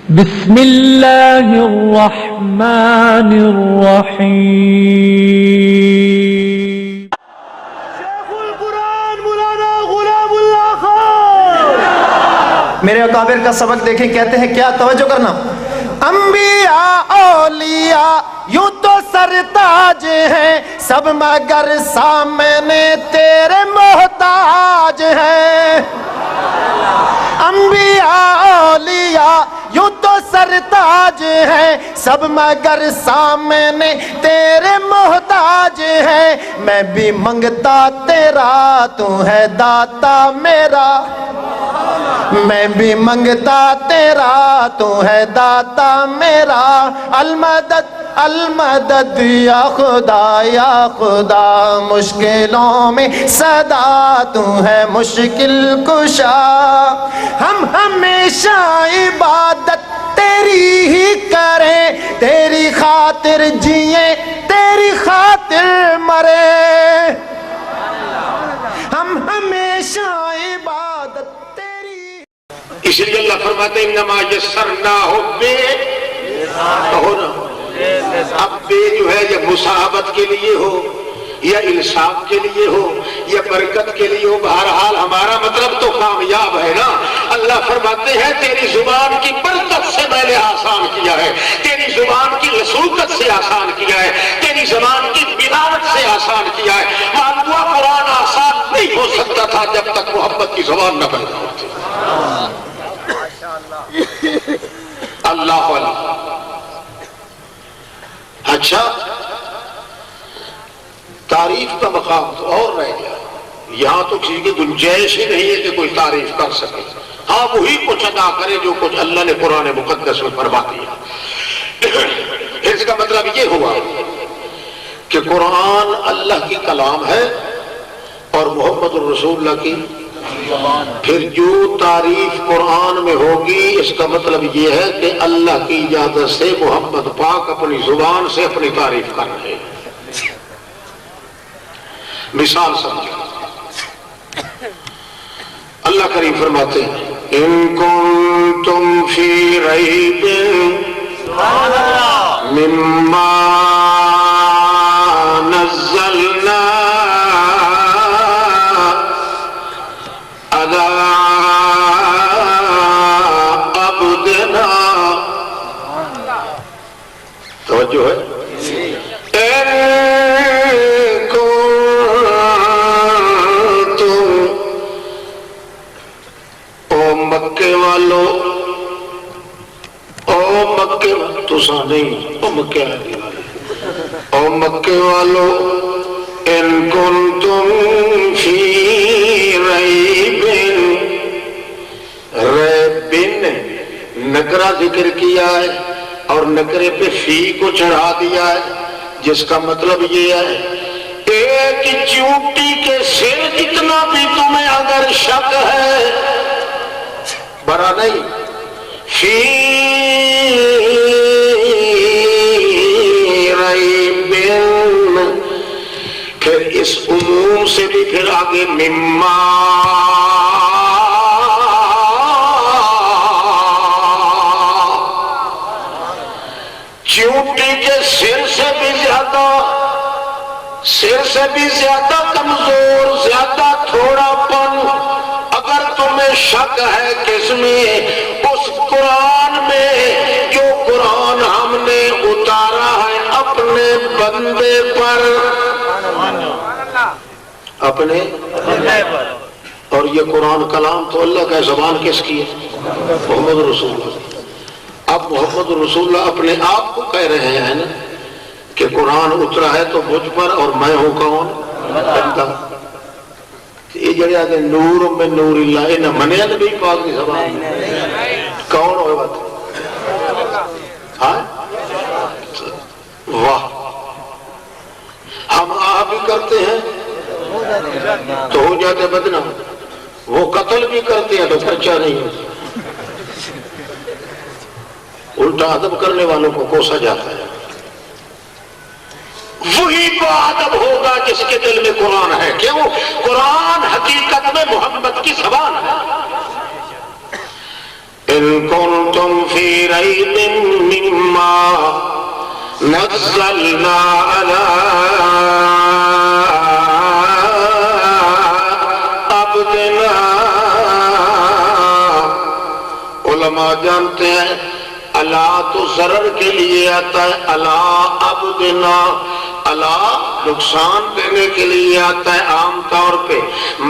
بسم اللہ الرحمن الرحیم۔ شیخ القرآن مولانا غلام اللہ خان میرے اکابر کا سبق دیکھیں، کہتے ہیں کیا، توجہ کرنا، انبیاء اولیاء یوں تو سرتاج ہیں سب مگر سامنے تیرے محتاج ہیں۔ انبیاء اولیاء یوں تو سرتاج ہیں سب مگر سامنے تیرے محتاج ہیں۔ میں بھی منگتا تیرا تو ہے داتا میرا، میں بھی منگتا تیرا تو ہے داتا میرا۔ المدد المدد یا خدا مشکلوں میں صدا تو ہے مشکل کشا۔ ہم ہمیشہ عبادت تیری ہی کریں، تیری خاطر جئیں تیری خاطر مریں، ہم ہمیشہ عبادت تیری۔ اس لیے اللہ فرماتے ہیں انما یسرناہ اب بے جو ہے یہ مصاحبت کے لیے ہو یا انصاف کے لیے ہو یا برکت کے لیے ہو، بہرحال ہمارا مطلب تو کامیاب ہے نا۔ اللہ فرماتے ہیں تیری زبان کی برکت سے میں نے آسان کیا ہے، تیری زبان کی لسوکت سے آسان کیا ہے، تیری زبان کی بلاوت سے آسان کیا ہے۔ معلوم قرآن آسان نہیں ہو سکتا تھا جب تک محبت کی زبان نہ پیدا ہوتی۔ اللہ علیہ۔ اچھا، تعریف کا مقام تو اور رہ گیا، یہاں تو کسی کی گنجائش ہی نہیں ہے کہ کوئی تعریف کر سکے، ہاں وہی کچھ ادا کرے جو کچھ اللہ نے قرآن مقدس میں فرما دیا۔ اس کا مطلب یہ ہوا کہ قرآن اللہ کی کلام ہے اور محمد الرسول اللہ کی، پھر جو تعریف قرآن میں ہوگی اس کا مطلب یہ ہے کہ اللہ کی اجازت سے محمد پاک اپنی زبان سے اپنی تعریف کر رہے ہیں۔ مثال سمجھو، اللہ کریم فرماتے ہیں ان کنتم فی ریب مما نزلنا علی عبدنا، توجہ ہے، مکے والو، او مکے تو سا نہیں، او مکے والو، او مکے والو، ان کنتم فی ریب، ریبن نکرہ ذکر کیا ہے اور نکرے پہ فی کو چڑھا دیا ہے، جس کا مطلب یہ ہے ایک چونٹی کے سر جتنا بھی تمہیں اگر شک ہے، برا نہیں، فی ریب، پھر اس عموم سے بھی پھر آگے مما، چونٹی کے سر سے بھی زیادہ کمزور، زیادہ تھوڑا پن اگر تمہیں شک ہے کس میں، اس قرآن میں جو قرآن ہم نے اتارا ہے اپنے بندے پر، اپنے اور یہ قرآن کلام تو اللہ کا زبان کس کی ہے؟ محمد رسول اللہ۔ اب محمد رسول اللہ اپنے آپ کو کہہ رہے ہیں نا کہ قرآن اترا ہے تو مجھ پر اور میں ہوں کون؟ بندہ۔ یہ جڑے آگے نور میں نور اللہ، انہیں منیا نبی پاک کی زبان کون ہوئے بات؟ ہاں واہ، ہم بھی کرتے ہیں تو ہو جاتے بدنام، وہ قتل بھی کرتے ہیں تو پرچہ نہیں ہوتا، الٹا ادب کرنے والوں کو کوسا جاتا ہے۔ وہی ادب ہوگا جس کے دل میں قرآن ہے، کیوں؟ قرآن حقیقت میں محمد کی زبان ہے۔ ان کنتم فی ریب مما نزلنا علی عبدنا. علماء جانتے ہیں اللہ تو ضرر کے لیے آتا ہے، اللہ عبدنا، اللہ نقصان دینے کے لیے آتا ہے عام طور پہ،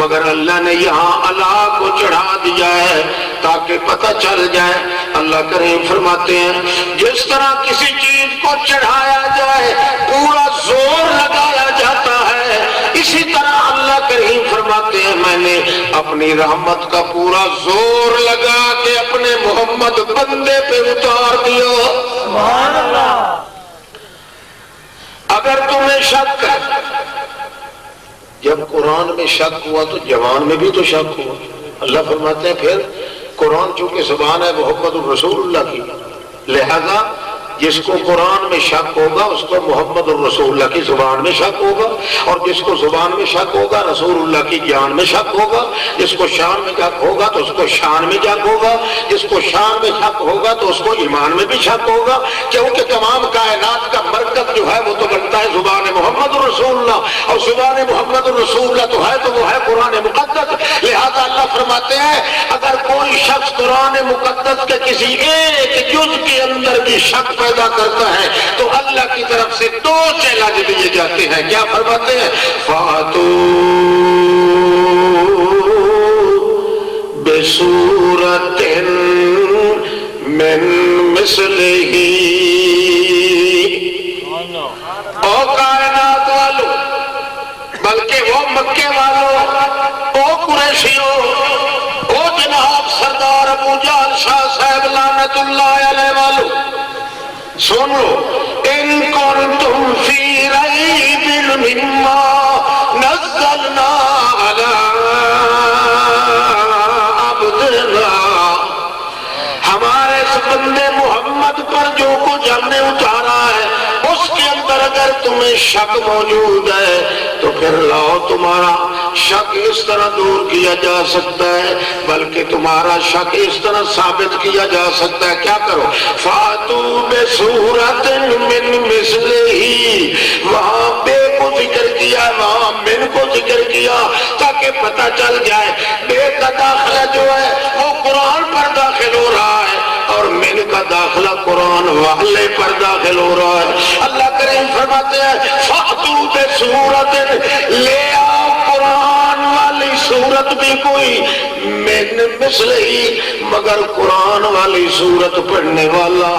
مگر اللہ نے یہاں اللہ کو چڑھا دیا ہے تاکہ پتہ چل جائے. اللہ کریم فرماتے ہیں جس طرح کسی چیز کو چڑھایا جائے پورا زور لگایا جاتا ہے، اسی طرح اللہ کریم فرماتے ہیں میں نے اپنی رحمت کا پورا زور لگا کے اپنے محمد بندے پہ اتار دیا. سبحان اللہ. اگر تمہیں شک ہے، جب قرآن میں شک ہوا تو جوان میں بھی تو شک ہوا. اللہ فرماتے ہیں پھر قرآن چونکہ زبان ہے محمد الرسول اللہ کی، لہذا جس کو قرآن میں شک ہوگا اس کو محمد الرسول اللہ کی زبان میں شک ہوگا، اور جس کو زبان میں شک ہوگا رسول اللہ کی جان میں شک ہوگا، جس کو شان میں شک ہوگا تو اس کو شان میں شک ہوگا، جس کو شان میں شک ہوگا تو اس کو ایمان میں بھی شک ہوگا، کیونکہ تمام کائنات کا مرکز جو ہے وہ تو بنتا ہے زبان محمد الرسول اللہ، اور زبان محمد الرسول اللہ تو وہ ہے قرآن مقدس. لہذا اللہ فرماتے ہیں اگر کوئی شخص قرآن مقدس کے کسی ایک جز کے اندر بھی شک پیدا کرتا ہے تو اللہ کی طرف سے 2 چیلنج دیے جاتے ہیں. کیا فرماتے ہیں؟ فاتو بسورۃ من مثلہ، او کائنات والو، بلکہ وہ مکے والوں، او قریشیوں، او جناب سردار ابو جہل شاہ صاحب لعنت اللہ علیہ والو، سن لو ان کنتم فی ریب مما نزلنا علی عبدنا، ہمارے اس بندے محمد پر جو کچھ ہم نے اتارا ہے اس کے اندر اگر تمہیں شک موجود ہے تو پھر لاؤ تمہارا شک اس طرح دور کیا جا سکتا ہے، بلکہ تمہارا شک اس طرح ثابت کیا جا سکتا ہے. کیا کرو؟ فاتو بسورۃ من مثلہ، وہاں بے کو ذکر کیا، وہاں من کو ذکر کیا تاکہ پتہ چل جائے بے کا داخلہ جو ہے وہ قرآن پر داخل ہو رہا ہے اور من کا داخلہ قرآن والے پر داخل ہو رہا ہے. اللہ کریم فرماتے ہیں فاتو بسورۃ، لے آؤ قرآن والی صورت بھی کوئی من مثلہ، مگر قرآن والی صورت پڑھنے والا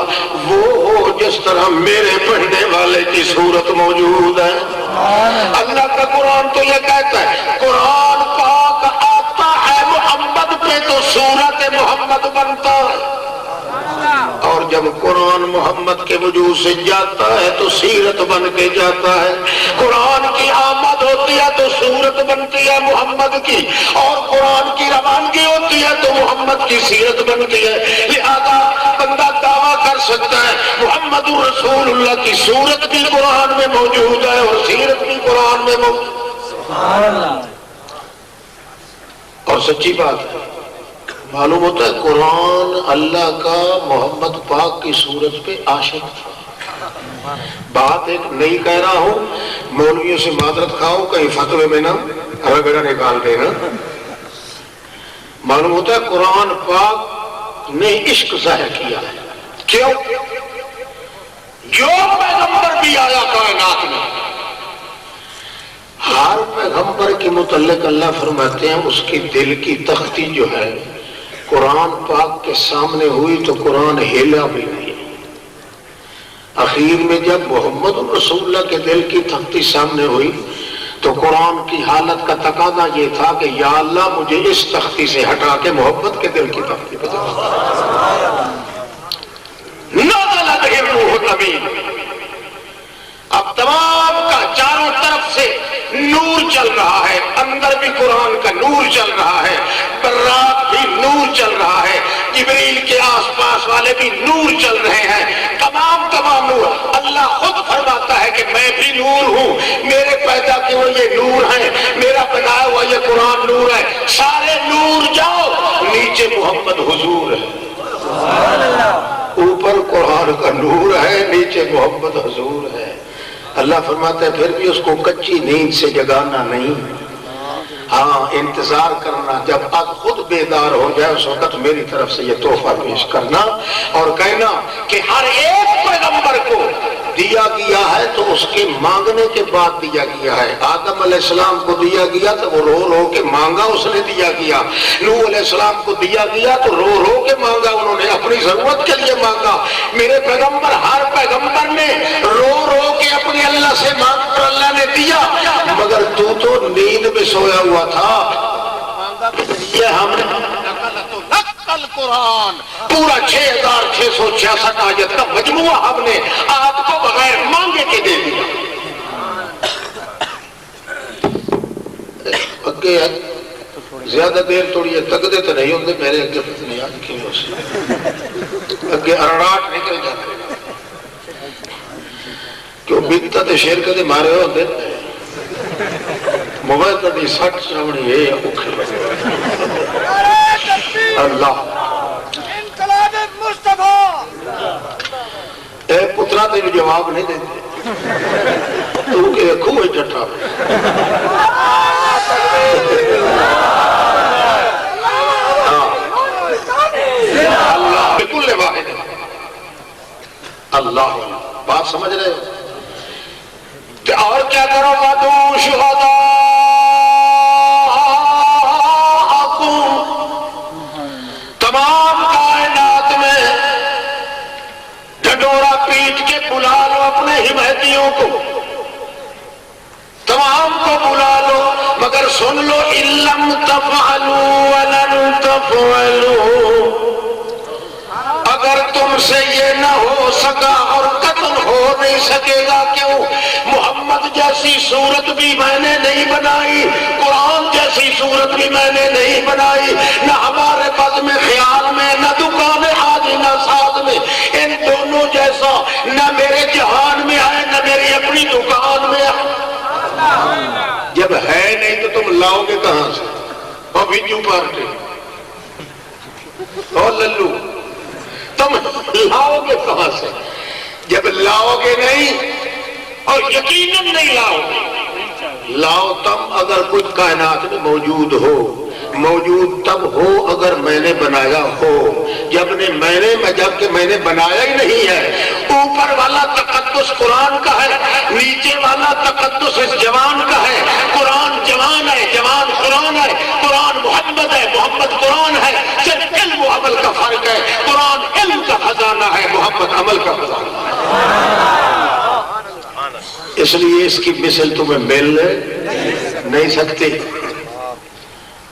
وہ ہو جس طرح میرے پڑھنے والے کی صورت موجود ہے. اللہ کا قرآن تو یہ کہتا ہے قرآن پاک آتا ہے محمد پہ تو صورت محمد بنتا ہے، اور جب قرآن محمد کے وجود سے جاتا ہے تو سیرت بن کے جاتا ہے. قرآن کی آمد ہوتی ہے تو صورت بنتی ہے محمد کی، اور قرآن کی روانگی ہوتی ہے تو محمد کی سیرت بنتی ہے. لہذا بندہ دعویٰ کر سکتا ہے محمد الرسول اللہ کی صورت بھی قرآن میں موجود ہے اور سیرت بھی قرآن میں موجود ہے. اور سچی بات ہے، معلوم ہوتا ہے قرآن اللہ کا محمد پاک کی صورت پہ عاشق تھا. بات ایک نئی کہہ رہا ہوں، مولویوں سے معذرت کھاؤ کہیں فتوے میں نہ رگڑا نکال دینا. معلوم ہوتا ہے قرآن پاک نے عشق ظاہر کیا ہے. کیوں؟ جو پیغمبر بھی آیا کائنات میں، ہر پیغمبر کے متعلق اللہ فرماتے ہیں اس کی دل کی تختی جو ہے قرآن پاک کے سامنے ہوئی تو قرآن ہلا بھی نہیں. اخیر میں جب محمد رسول اللہ کے دل کی تختی سامنے ہوئی تو قرآن کی حالت کا تقاضا یہ تھا کہ یا اللہ مجھے اس تختی سے ہٹا کے محبت کے دل کی تختی پہ نازل بہ الروح الامین. اب تمام کا چاروں طرف سے نور چل رہا ہے، اندر بھی قرآن کا نور چل رہا ہے، برات بھی نور چل رہا ہے، جبریل کے آس پاس والے بھی نور چل رہے ہیں، تمام نور. اللہ خود فرماتا ہے کہ میں بھی نور ہوں، میرے پیدا کیے ہوئے یہ نور ہیں، میرا بنایا ہوا یہ قرآن نور ہے. سارے نور جاؤ، نیچے محمد حضور ہے. اوپر قرآن کا نور ہے، نیچے محمد حضور ہے۔ اللہ فرماتا ہے پھر بھی اس کو کچی نیند سے جگانا نہیں، ہاں انتظار کرنا، جب آپ خود بیدار ہو جائے اس وقت میری طرف سے یہ تحفہ پیش کرنا اور کہنا کہ ہر ایک پیغمبر کو دیا گیا ہے تو اس کے مانگنے کے بعد دیا گیا ہے۔ آدم علیہ السلام کو دیا گیا تو وہ رو رو کے مانگا، اس نے دیا گیا۔ نوح علیہ السلام کو دیا گیا تو رو رو کے مانگا، انہوں نے اپنی ضرورت کے لیے مانگا۔ میرے پیغمبر، ہر پیغمبر نے رو رو کے اپنے اللہ سے مانگ کر اللہ نے دیا، مگر تو نیند میں سویا ہوا تھا۔ یہ ہم نے قرآن پورا 6666 آیت کا مجموعہ ہم نے آپ کو بغیر مانگے کے دے دیا۔ اگے زیادہ دیر تھوڑی ہے تک دیتے نہیں ہوتے میرے اگے پتہ نہیں آج کیوں سے اگے ارڑاٹ نکل جاتے کیوں بیتتا تے شیر کدے مارے ہوتے موبائل تھی سٹ چاوڑی ہے اللہ انقلاب مصطفیٰ اے پترا تے جواب نہیں دیتے تو کہ کھوئے جٹا اللہ بکل واحد اللہ بات سمجھ رہے ہو؟ اور کیا کرو وَدُوا شُهَدَاءَكُمْ تمام کائنات میں ڈھڈورا پیٹ کے بلا لو اپنے حمایتیوں کو، تمام کو بلا لو، مگر سن لو إِن لَّمْ تَفْعَلُوا وَلَن تَفْعَلُوا، اگر تم سے یہ نہ ہو سکا اور قتل ہو نہیں سکے گا، کیوں؟ محمد جیسی صورت بھی میں نے نہیں بنائی، قرآن جیسی صورت بھی میں نے نہیں بنائی، نہ ہمارے بد میں خیال میں، نہ دکان حاجی نہ ساتھ میں، ان دونوں جیسا نہ میرے جہان میں ہے نہ میری اپنی دکان میں ہے۔ جب ہے نہیں تو تم لاؤ گے کہاں سے؟ اور ویڈیو پارٹی اور للو تم لاؤ گے کہاں سے؟ جب لاؤ گے نہیں اور یقیناً نہیں لاؤ گے، لاؤ تم اگر کچھ کائنات میں موجود ہو، موجود تب ہو اگر میں نے بنایا ہو، جبکہ میں نے بنایا ہی نہیں ہے۔ اوپر والا تقدس قرآن کا ہے، نیچے والا تقدس اس جوان کا ہے۔ قرآن جوان ہے، جوان قرآن ہے، قرآن محمد ہے، محمد قرآن ہے، صرف علم و عمل کا فرق ہے۔ قرآن علم کا خزانہ ہے، محمد عمل کا خزانہ ہے۔ اس لیے اس کی مثل تمہیں مل نہیں سکتی۔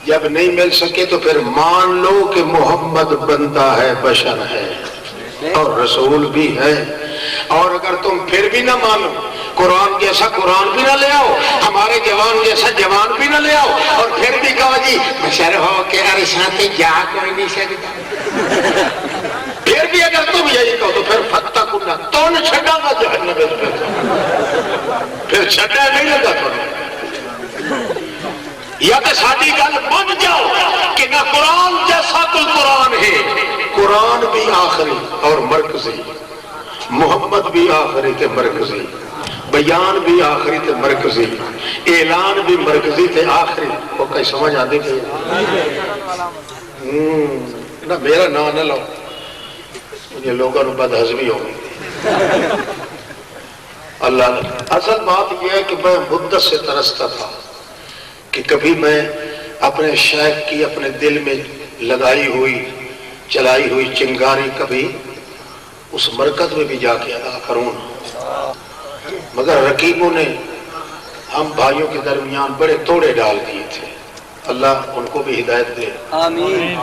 جب نہیں مل سکے تو پھر مان لو کہ محمد بندہ ہے، بشر ہے اور رسول بھی ہے۔ اور اگر تم پھر بھی نہ مانو، قرآن جیسا قرآن بھی نہ لے آؤ، ہمارے جوان جیسا جوان بھی نہ لے آؤ، اور پھر بھی کہو جی بشر ہو کے عرصہ سے جا کوئی نہیں سکتا، پھر بھی اگر تم یہی کہو تو پھر فتح کنہ تو نہ چھڑا گا جہنم میں، پھر چھڑا نہیں لگا تمہیں۔ یا کہ ساتھی گل بن جاؤ کہ نہ قرآن جیسا کوئی قرآن ہے، قرآن بھی آخری اور مرکزی، محمد بھی آخری تے مرکزی، بیان بھی آخری تے مرکزی، اعلان بھی مرکزی تے آخری۔ وہ کہیں سمجھ آدھے کہ نہ میرا نام نہ لو، یہ لوگوں نے بد ہضمی ہوگی۔ اللہ اصل بات یہ ہے کہ میں مدت سے ترستا تھا کہ کبھی میں اپنے شیخ کی اپنے دل میں لگائی ہوئی چلائی ہوئی چنگاری کبھی اس مرکز میں بھی جا کے ادا کروں، مگر رقیبوں نے ہم بھائیوں کے درمیان بڑے توڑے ڈال دیے تھے۔ اللہ ان کو بھی ہدایت دے، آمین۔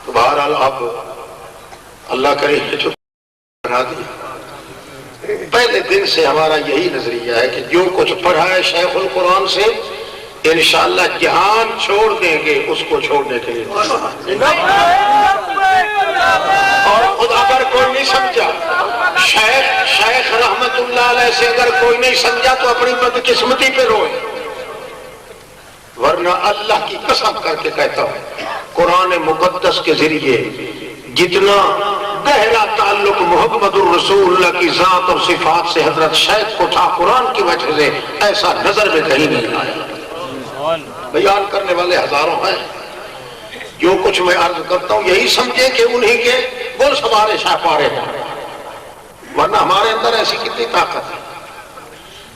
تو بہرحال اب اللہ کرے جو بنا دیا۔ پہلے دن سے ہمارا یہی نظریہ ہے کہ جو کچھ پڑھا ہے شیخ القرآن سے انشاءاللہ جہان چھوڑ دیں گے اس کو چھوڑنے کے لیے، اور خود اگر کوئی نہیں سمجھا، شیخ رحمت اللہ علیہ سے اگر کوئی نہیں سمجھا تو اپنی بدقسمتی پہ روئے، ورنہ اللہ کی قسم کر کے کہتا ہوں قرآن مقدس کے ذریعے جتنا گہرا تعلق محمد الرسول اللہ کی ذات اور صفات سے حضرت شیخ کو تھا قرآن کی وجہ سے ایسا نظر میں کہیں نہیں آیا. بیان کرنے والے ہزاروں ہیں. جو کچھ میں عرض کرتا ہوں یہی سمجھے کہ انہی کے گل سوارے شاہ پارے ہیں، ورنہ ہمارے اندر ایسی کتنی طاقت ہے.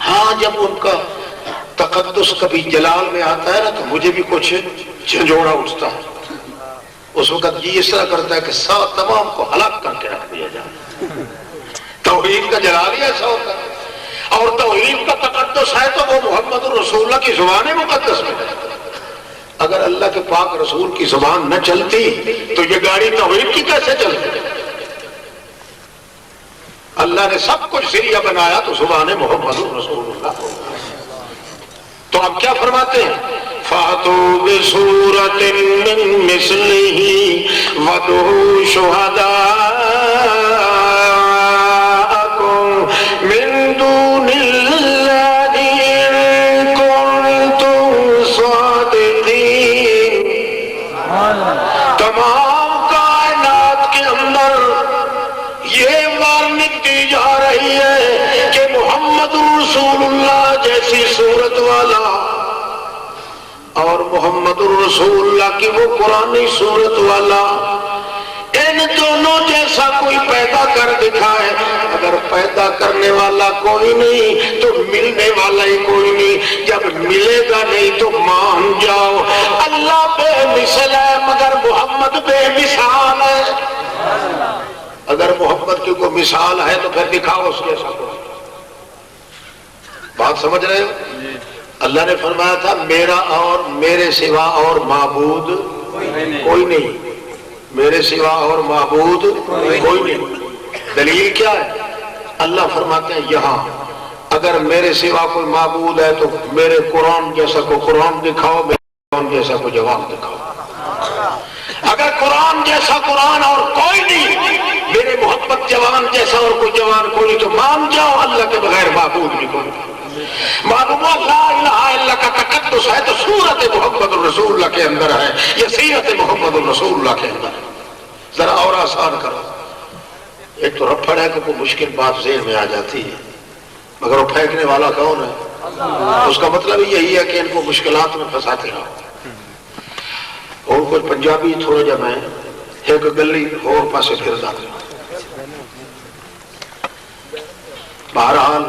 ہاں جب ان کا تقدس کبھی جلال میں آتا ہے نا تو مجھے بھی کچھ جھنجھوڑا اٹھتا ہے. اس وقت یہ اس طرح کرتا ہے کہ سب تمام کو ہلاک کر کے رکھ دیا جائے. توحید کا جلال ہی ایسا ہوتا ہے. اور توحید کا تقدس ہے تو وہ محمد الرسول اللہ کی زبان مقدس میں ہے. اگر اللہ کے پاک رسول کی زبان نہ چلتی تو یہ گاڑی توحید کی کیسے چلتی؟ اللہ نے سب کچھ ذریعہ بنایا تو زبان محمد الرسول اللہ. تو آپ کیا فرماتے ہیں؟ فَأْتُوا بِسُورَةٍ مِّن مِّثْلِهِ وَادْعُوا شُهَدَاءَكُم مِّن دُونِ اللَّهِ إِن كُنتُمْ صَادِقِينَ. تمام کائنات کے اندر یہ وارننگ دی جا رہی ہے کہ محمد رسول اللہ جیسی صورت والا اور محمد الرسول اللہ کی وہ قرآنی صورت والا، ان دونوں جیسا کوئی پیدا کر دکھائے. اگر پیدا کرنے والا کوئی نہیں تو ملنے والا ہی کوئی نہیں. جب ملے گا نہیں تو مان جاؤ اللہ بے مثل ہے مگر محمد بے مثال ہے. اگر محمد کی کوئی مثال ہے تو پھر دکھاؤ اس جیسا کوئی. بات سمجھ رہے ہو؟ اللہ نے فرمایا تھا میرا اور میرے سوا اور معبود کوئی نہیں. میرے سوا اور معبود کوئی نہیں. دلیل کیا ہے؟ اللہ فرماتے ہیں یہاں اگر میرے سوا کوئی معبود ہے تو میرے قرآن جیسا کو قرآن دکھاؤ، میرے قرآن جیسا کو جواب دکھاؤ. اگر قرآن جیسا قرآن اور کوئی نہیں، میرے محمد جوان جیسا اور کوئی جوان کوئی نہیں، تو مان جاؤ اللہ کے بغیر معبود بھی کوئی نہیں. معلوم لا الہ الا کا تقدس ہے تو سورت محمد الرسول اللہ کے اندر ہے، یہ سیرت محمد الرسول اللہ کے اندر ہے. ذرا اور آسان کرو. ایک تو رفڑ ہے کہ کوئی مشکل بات ذہن میں آ جاتی ہے مگر وہ پھینکنے والا کون ہے؟ اس کا مطلب یہی ہے کہ ان کو مشکلات میں پھنساتے رہو. اور کچھ پنجابی تھوڑا جب ہے ایک گلی اور پاسے پھر جاتے ہیں. بہرحال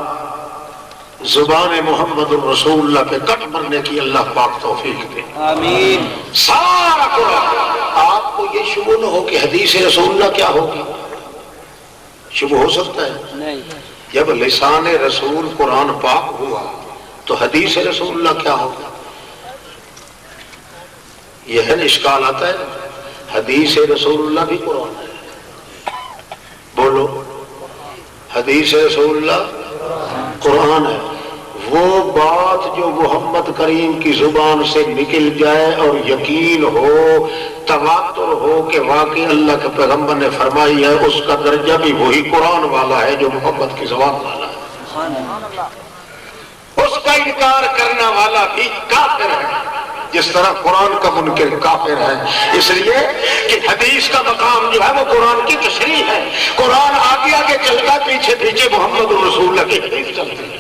زبان محمد الرسول اللہ پہ کٹ مرنے کی اللہ پاک توفیق دے. آمین. سارا قرآن. آپ کو یہ شبہ نہ ہو کہ حدیث رسول اللہ کیا ہوگی. شبہ ہو سکتا ہے نہیں. جب لسان رسول قرآن پاک ہوا تو حدیث رسول اللہ کیا ہوگا؟ یہ ہے نا اشکال آتا ہے. حدیث رسول اللہ بھی قرآن ہے. بولو حدیث رسول اللہ قرآن ہے. وہ بات جو محمد کریم کی زبان سے نکل جائے اور یقین ہو، تواتر ہو کہ واقعی اللہ کے پیغمبر نے فرمائی ہے، اس کا درجہ بھی وہی قرآن والا ہے جو محمد کی زبان والا ہے. اس کا انکار کرنے والا بھی کافر ہے جس طرح قرآن کا منکر کافر ہے. اس لیے کہ حدیث کا مقام جو ہے وہ قرآن کی تشریح ہے. قرآن آگے آگے چلتا، پیچھے پیچھے محمد الرسول اللہ کی حدیث چلتی ہے.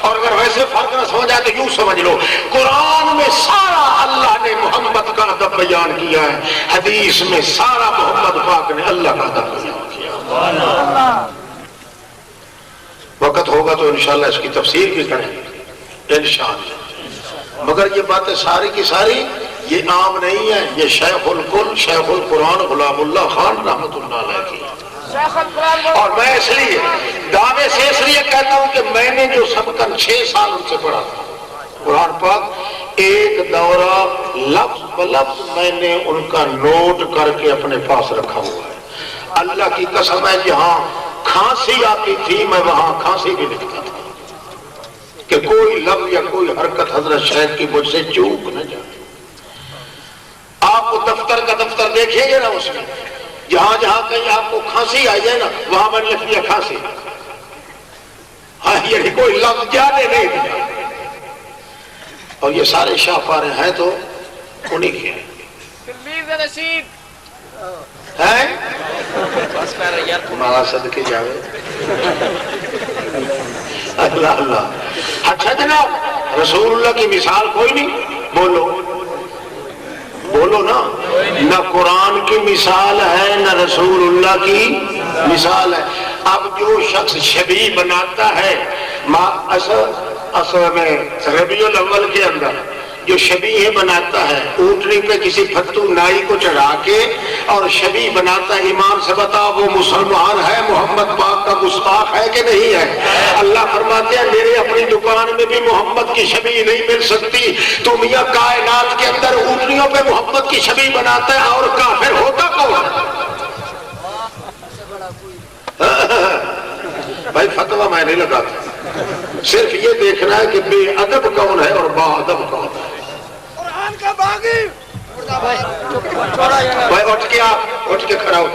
اور اگر ویسے فرق نہ سمجھ آئے تو یوں سمجھ لو قرآن میں سارا اللہ نے محمد کا ادب بیان کیا ہے، حدیث میں سارا محمد پاک نے اللہ کا ادب بیان کیا. وقت ہوگا تو انشاءاللہ اس کی تفسیر بھی کریں گے انشاءاللہ. مگر یہ باتیں ساری کی ساری یہ عام نہیں ہے. یہ شیخ الکل شیخ القرآن غلام اللہ خان رحمۃ اللہ علیہ کی. اور میں اس لیے دعوے سے اس لیے کہتا ہوں کہ میں نے جو سبقاً 6 سال ان سے پڑھا تھا قرآن پاک، ایک دورہ لفظ بلفظ میں نے ان کا نوٹ کر کے اپنے پاس رکھا ہوا ہے. اللہ کی قسم ہے جہاں کھانسی آتی تھی میں وہاں کھانسی بھی لکھتا تھا کہ کوئی لفظ یا کوئی حرکت حضرت شیخ کی مجھ سے چوک نہ جائے. آپ کو دفتر کا دفتر دیکھیں گے نا، اس میں جہاں جہاں کہیں آپ کو کھانسی آئی ہے نا وہاں میں نے لکھ دیا کھانسی. ہاں یہ کوئی لفظ جانے نہیں دیا. اور یہ سارے شاہ پارے ہیں تو انہی کے ہیں مالا صدقے جاوے اللہ اللہ. اچھا جناب رسول اللہ کی مثال کوئی نہیں؟ بولو بولو نا. نہ قرآن کی مثال ہے نہ رسول اللہ کی مثال ہے. اب جو شخص شبیہ بناتا ہے اصل میں ربیع الاول کے اندر جو شبیہ بناتا ہے اونٹنی پہ کسی پھتو نائی کو چڑھا کے اور شبیہ بناتا ہے، ایمان سے بتا وہ مسلمان ہے محمد پاک کا گستاخ ہے کہ نہیں ہے؟ اللہ فرماتے ہیں میرے اپنی دکان میں بھی محمد کی شبیہ نہیں مل سکتی، تو میاں کائنات کے اندر اونٹنیوں پہ محمد کی شبیہ بناتا ہے اور کافر ہوتا کون؟ بھائی فتویٰ میں نہیں لگاتا، صرف یہ دیکھنا ہے کہ بے ادب کون ہے اور با ادب کون ہے. قرآن کا باغی بھائی اٹھ کے کھڑا ہو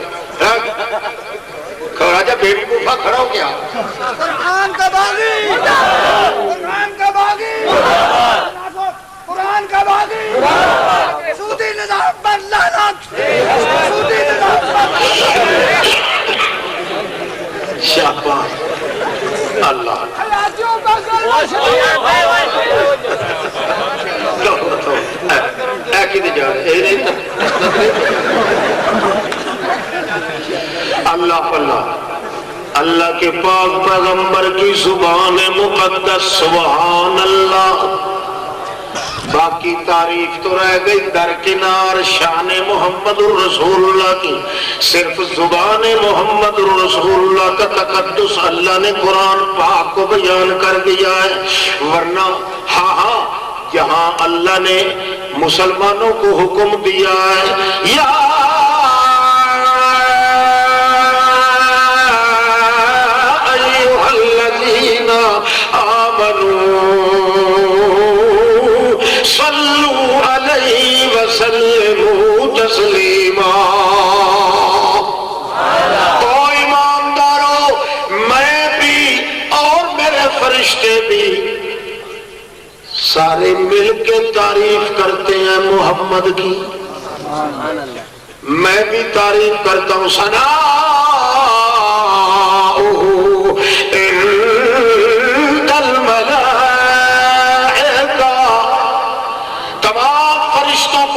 کھڑا جا بے وقوفا کھڑا ہو کیا؟ قرآن کا باغی قرآن کا باغی قرآن کا باغی سودی نظام پر لعنت سودی نظام پر شاباش اللہ حیاتیوں کا اللہ اللہ کے پاک پیغمبر کی زبان مقدس سبحان اللہ. باقی تعریف تو رہ گئی درکنار شان محمد الرسول اللہ کی. صرف زبان محمد الرسول اللہ کا تقدس اللہ نے قرآن پاک کو بیان کر دیا ہے. ورنہ ہاں جہاں اللہ نے مسلمانوں کو حکم دیا ہے یا ایھا الذین آمنوا صلوا علیہ وسلموا تسلیما. او ایماندارو میں بھی اور میرے فرشتے بھی سارے مل کے تعریف کرتے ہیں محمد کی. میں بھی تعریف کرتا ہوں ثنا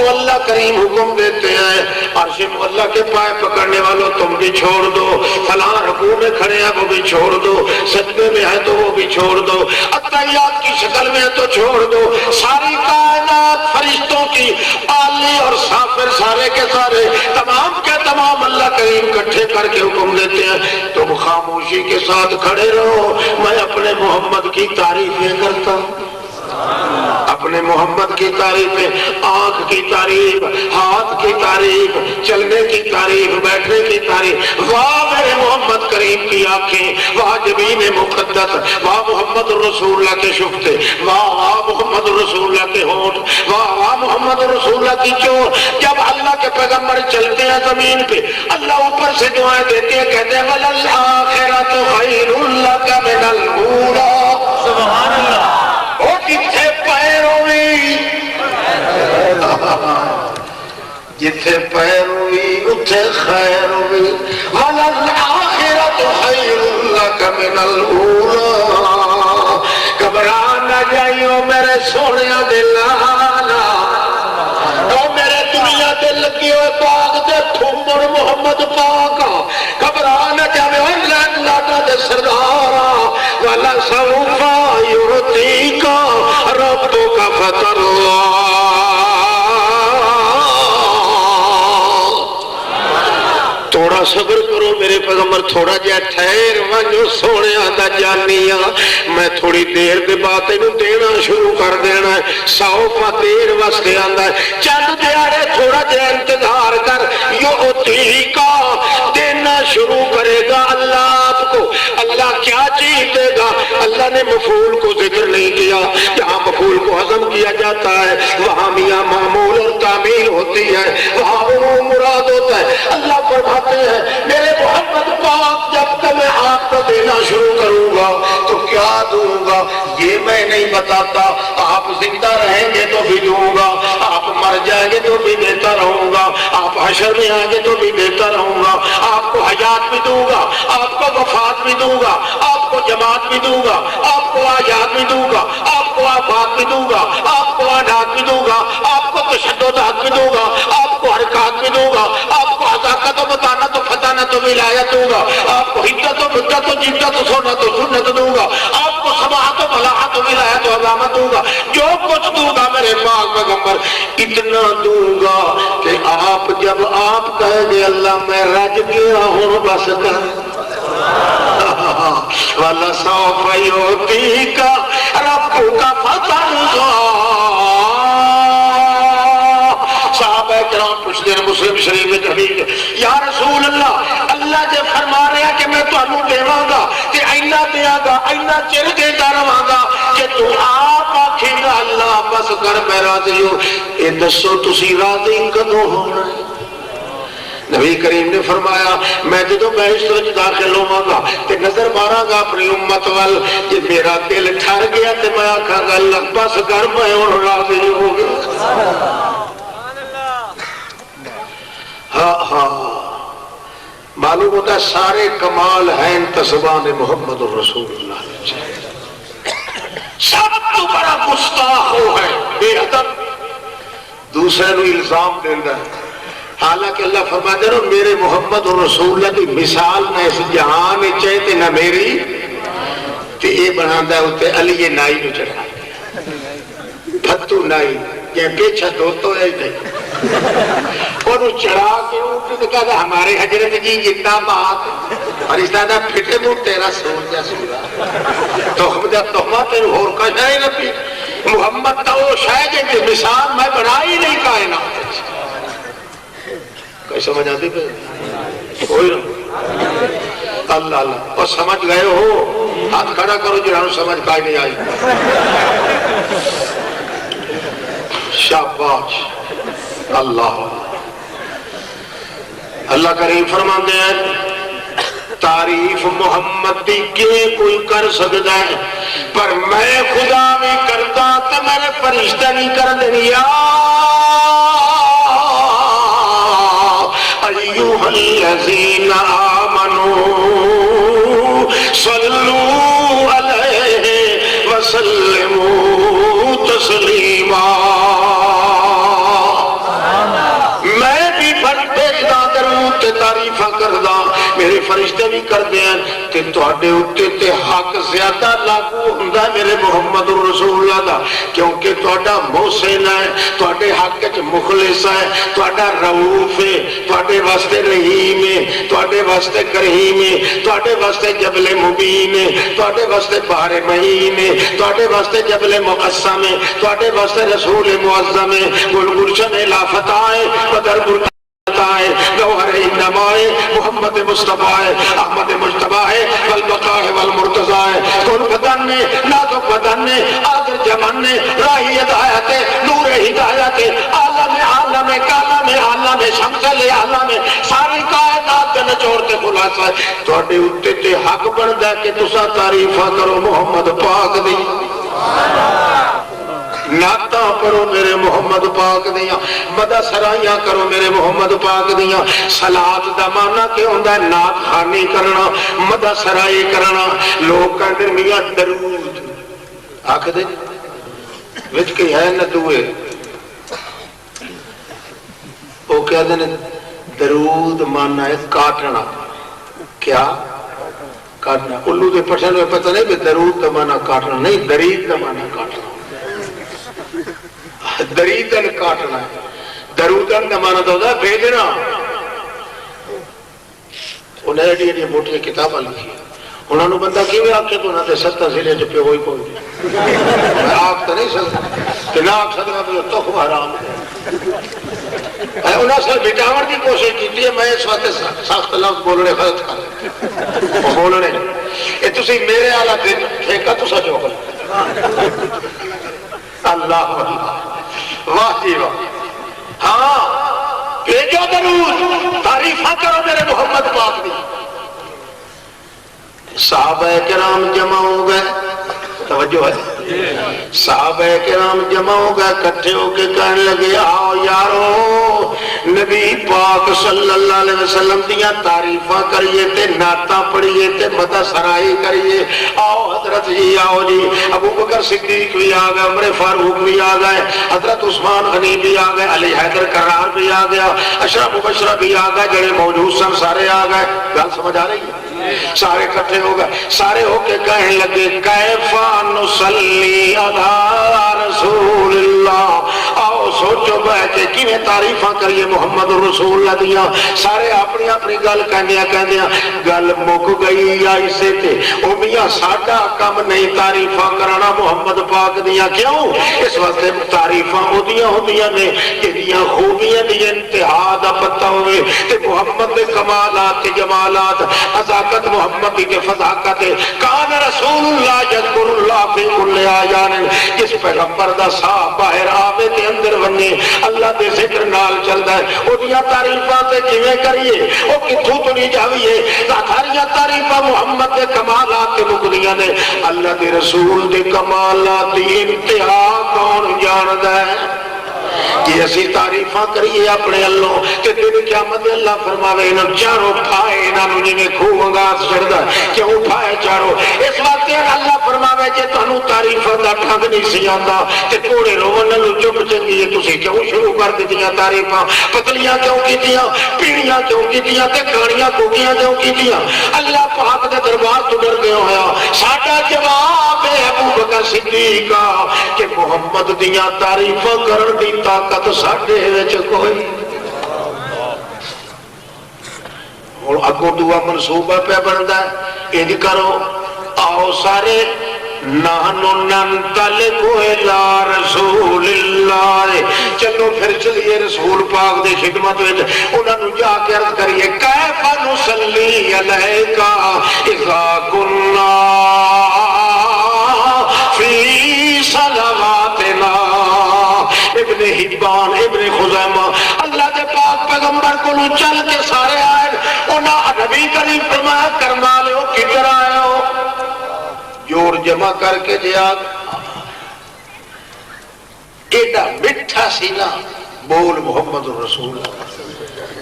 اللہ کریم حکم دیتے ہیں عرش اللہ کے پائے پکڑنے والوں تم بھی چھوڑ دو، فلاں رکوع میں کھڑے ہیں وہ بھی چھوڑ دو، سجدے میں ہے تو وہ بھی چھوڑ دو، اتحیات کی شکل میں ہے تو چھوڑ دو. ساری کائنات فرشتوں کی آلی اور سافر سارے کے سارے تمام کے تمام اللہ کریم اکٹھے کر کے حکم دیتے ہیں تم خاموشی کے ساتھ کھڑے رہو، میں اپنے محمد کی تعریفیں کرتا ہوں. اپنے محمد کی تعریفیں، آنکھ کی تعریف، ہاتھ کی تعریف، چلنے کی تعریف، بیٹھنے کی تعریف. واہ میرے محمد کریم کی آنکھیں، واہ جبین مقدس، واہ محمد رسول اللہ کے شفتے، واہ واہ محمد رسول اللہ کے ہونٹ، واہ واہ محمد رسول اللہ کی چور. جب اللہ کے پیغمبر چلتے ہیں زمین پہ اللہ اوپر سے دعائیں دیتے ہیں، کہتے ہیں وَلَلْآخِرَةُ خَيْرٌ لَكَ مِنَ الْأُولَىٰ. سبحان اللہ. جتھے پیروی جتھے پیروی اتھے خیر ہوئی. وَلَلْآخِرَةُ خَيْرٌ لَكَ مِنَ الْأُولَىٰ. گھبرا نہ جائیو میرے سونیا دے لالا، او میرے دنیا دے لگی ہوئے باغ دے تھمڑ محمد پاکا. گھبرا نہ جائیو اللہ دے سردارا. وَلَسَوْفَ يُعْطِيكَ رَبُّكَ فَتَرْضَىٰ. تھوڑا صبر کرو میرے پیغمبر، تھوڑا جہا ٹھہر ونجو سونے دا جانیا. میں تھوڑی دیر دے بعد تینوں دینا شروع کر دینا ہے. سوفا دیر واسطے آندا ہے، چند دیارے تھوڑا جہا انتظار کر. یعطیکا دینا شروع کرے گا اللہ آپ کو. اللہ کیا چیز دے گا؟ اللہ نے مفعول کو ذکر نہیں کیا. جہاں مفعول کو ہضم کیا جاتا ہے وہاں میاں معمول اور تعمیل ہوتی ہے، وہاں عموم مراد ہوتا ہے. اللہ فرماتے ہیں میرے محمد پاک جب تک میں آپ کو دینا شروع کروں گا تو کیا دوں گا یہ میں نہیں بتاتا. آپ زندہ رہیں رہیں گے تو بھی دوں گا، آپ مر جائیں گے تو بھی دیتا رہوں گا، آپ حشر میں آئیں گے تو بھی دیتا رہوں گا، آپ کو حیات بھی دوں گا، آپ کو وفات بھی دوں گا، آپ کو جماعت بھی دوں گا، آپ کو آیات بھی دوں گا، آپ کو آفات بھی دوں گا، آپ کو آنات بھی دوں گا، آپ کو تشددات بھی دوں گا، آپ کو حرکات بھی دوں گا، آپ کو حذاقت و متانت و فتانت و ولایت دوں گا، آپ کو حدت و مدت و جدت و سنت و سنت دوں گا، آپ کو سماحت و ملاحت و ولایت و عظامت دوں گا، جو کچھ دوں گا میرے پاک پیغمبر اتنا دوں گا کہ آپ جب آپ کہیں گے اللہ میں رج گیا ہوں بس کر وَلَسَوْفَ يُعْطِيكَ رَبُّكَ فَتَرْضَىٰ۔ صحابہ کرام پوچھتے ہیں مسلم شریف میں حدیث یا رسول اللہ، اللہ جے فرما رہے ہیں کہ میں تانوں دیواں گا تے اینا دیاں گا، اینا چر دیتا رہاں گا کہ تو آپ آکھیں گا اللہ بس کر میں راضی ہوں، اے دسو تسی راضی کدوں ہونا ہے؟ نبی کریم نے فرمایا میں جدو بہشت وچ داخل ہوواں گا تے نظر ماراں گا اپنی امت وال، جے میرا دل ٹھر گیا تے میں آکھاں گا اللہ بس کر میں ہن راضی ہو گیا۔ ہاں معلوم ہوتا ہے سارے کمال ہیں تصبان محمد الرسول اللہ، سب تو بڑا گستاخ وہ ہے بے ادب دوسرے نو الزام دیندا ہے، حالانکہ اللہ فرماتے ہیں میرے محمد رسول اللہ کی مثال نہ اس جہان میں چاہتے نہ میری تے اے بناندہ ہے ہوتے علی نائی نو چڑھا پھتو نائی یہ پیچھا دوتو ہے اور وہ چڑھا کے اوپر تو کہا ہمارے حضرت جی جتنا بات اور اس طرح پھٹے مور تیرا سور جا سورا تحمہ تیرے اور کا شاہ نبی محمد تا وہ شاہ جی مثال میں بنائی نہیں کائنات کوئی سمجھ آتی پہ کوئی نہ اللہ اللہ اور سمجھ گئے ہو ہاتھ کھڑا کرو جنہوں سمجھ کائی نہیں آئی شاباش اللہ اللہ کریم فرماتے ہیں تعریف محمد دی کے کوئی کر سکتا ہے پر میں خدا بھی کرتا تو میرے فرشتہ نہیں کر دیں یا ایوہ الذین آمنوا صلوا علیہ وسلموا تسلیما میں بھی بڑھتے درود تے تعریفہ کردہ میرے فرشتے بھی کر دیں کہ تواڈے اتے تے حق زیادہ لاگو ہوندا ہے میرے محمد رسول اللہ دا کیونکہ تواڈا محسن ہے تواڈے حق وچ مخلص ہے تواڈا رؤوف ہے تواڈے واسطے رحیم ہے تواڈے واسطے کریم ہے تواڈے واسطے جبل مبین ہے تواڈے واسطے بحر مہین ہے تواڈے واسطے جبل مقسم ہے تواڈے واسطے رسول معظم ہے گلگلشن لافتہ ہے بدر برکت گوہر انما ہے محمد مصطفیٰ ہے احمد مجتبہ ہے والبقاء ہے والمرتضی ہے کن بدن نے نازک بدن نے آدر جمن نے راہی ہدایت نور ہدایت عالم کالم عالم شمس عالم ساری کائنات کے نچوڑ کے خلاصہ ہے تواڈے اتے تے حق بندا کہ تساں تعریفاں کرو محمد پاک دی نعتاں پڑھو میرے محمد پاک دیاں مدح سرائیاں کرو میرے محمد پاک دیاں صلاۃ دا معنی کہ ہوندا ہے نعت خوانی کرنا مدح سرائی کرنا لوگ کہندے میاں درود آکھ دے وچ کہ ہے نہ دوئے وہ کہندے نے درود معنی ہے کاٹنا کیا کاٹنا الو دے پٹھن میں پتہ نہیں کہ درود دا معنی کاٹنا نہیں درید دا معنی کاٹنا دریدن کاٹنا ہے درودن دا معنی ہوتا ہے بھیجنا انہیں ایڈی موٹی کتاباں لکھی انہوں نے بندہ کیویں آکھے تو انہوں نے 7 ضلع چ پہ ہوئی کوئی میں آکھ تو نہیں سکتا کہ نہ آکھ سکتا تو تخم حرام ہے انہوں سے بٹاور کی کوشش کی ہے میں اس وقت سخت لفظ بولنے غلط کر وہ بولنے یہ تسی میرے آلہ دن ٹھیکہ تو سچ ہو اللہ واہ جی واہ ہاں بھیجو درود تعریفہ کرو میرے محمد پاک دی صحابہ کرام جمع ہو گئے توجہ ہے صحابہ کرام جمع ہو گئے، کٹھے ہو کے کہنے لگے آؤ یارو نبی پاک صلی اللہ علیہ وسلم دیا تعریفاں کریے تے نعتاں پڑھیے تے مدح سرائی کریے، آؤ حضرت جی آؤ جی۔ ابو بکر صدیق بھی آ گئے، عمر فاروق بھی آ گئے، حضرت عثمان غنی بھی آ گئے، علی حیدر کرار بھی آ گیا، اشرف مبشرہ بھی آ گئے، جڑے موجود سن سارے آ گئے۔ گل سمجھ آ رہی ہے؟ سارے کٹھے ہو گئے، سارے ہو کے کہنے لگے کیفا نصلی علی رسول اللہ، آؤ سوچو بیٹھ کے کیویں تعریفاں کریے محمد رسول اللہ دیاں۔ سارے اپنی اپنی گل کہندیاں گل مک گئی یا اسے تے او میاں ساڈا کم نہیں تعریفاں کرانا محمد پاک دیاں، کیوں؟ اس واسطے تعریفاں اودیاں ہوندیاں نے جہدیاں خوبیاں دی انتہا دا پتہ ہوئے تے محمد دے کمالات تے جمالات، عزاقت محمد کی فضاقت، کان رسول اللہ یذکر اللہ فی کل آیان، جس پیغمبر دا سا باہر آوے تے اندر ونے اللہ دے ذکر نال چلدا ہے، اودیاں تعریفاں تے کیویں کریے، او کتھوں تو نہیں جاویے، ساریاں تعریفاں محمد دے کمالات تے مکدیاں نے، اللہ دے رسول دے کمالات دی انتہا کون جاندا ہے؟ کہ اسی تعریفاں کریے اپنے اللہ کہ دن قیامت اللہ فرماوے انہوں چاروں پھائے انہوں جنہیں خوب انگاز چڑھدا کیوں پھائے چاروں، اس وقت اللہ فرماوے کہ تانوں تعریفاں دا ٹھنگ نہیں سی آندا تے کوڑے روون نالوں چپ چنگی ہے، تسی کیوں شروع کر دتیاں تعریفاں، پتلیاں کیوں کیتیاں، پیڑیاں کیوں کیتیاں تے گاڑیاں کوکیاں کیوں کیتیاں؟ اللہ پاک دے دربار تو ڈر گئے ہویا۔ ساڈا جواب ہے ابو بکر صدیق کہ محمد دیاں تعریفاں کرن دی طاقت ساڈے وچ کوئی، اور اگوں دعا منصوبہ پہ بندا ہے، انج کرو آؤ سارے نحنو ننطلق الی رسول اللہ، چلو پھر چلیے رسول پاک دے خدمت وچ انہاں نوں جا کے عرض کریے کیف نصلی علیک اذا کنا فی صلواتنا۔ ابن حبان ابن خزیمہ اللہ دے پاک پیغمبر کو چل کے سارے آئے، انہاں نبی کریم فرمایا کرما لو کدھر آئے ہو، جوڑ جمع کر کے جہاد ایڈا مٹھا سی نا بول محمد رسول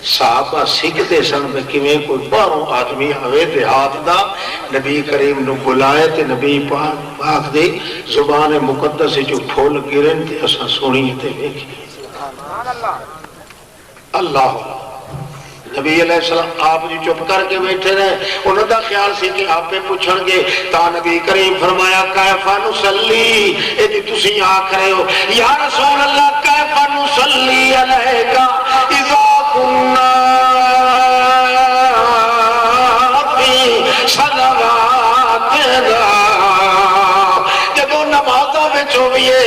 صحابہ سکھتے سن میں کیویں کوئی باہروں آدمی آوے تے ہاتھ دا نبی کریم نو بلائے تے نبی پاک دے زبان مقدس جو پھول گرن تے اساں سنی تے ویکھی۔ اللہ نبی علیہ السلام آپ جی چپ کر کے بیٹھے رہے، انہوں دا خیال سی کہ آپ پہ پوچھن گے، تا نبی کریم فرمایا کیفا نصلی، اے جی تسی آکھ رہے ہو یا رسول اللہ کیفا نصلی علیکا اذا کنا فی صلواتنا، جدو نمازاں وچ ہوئیے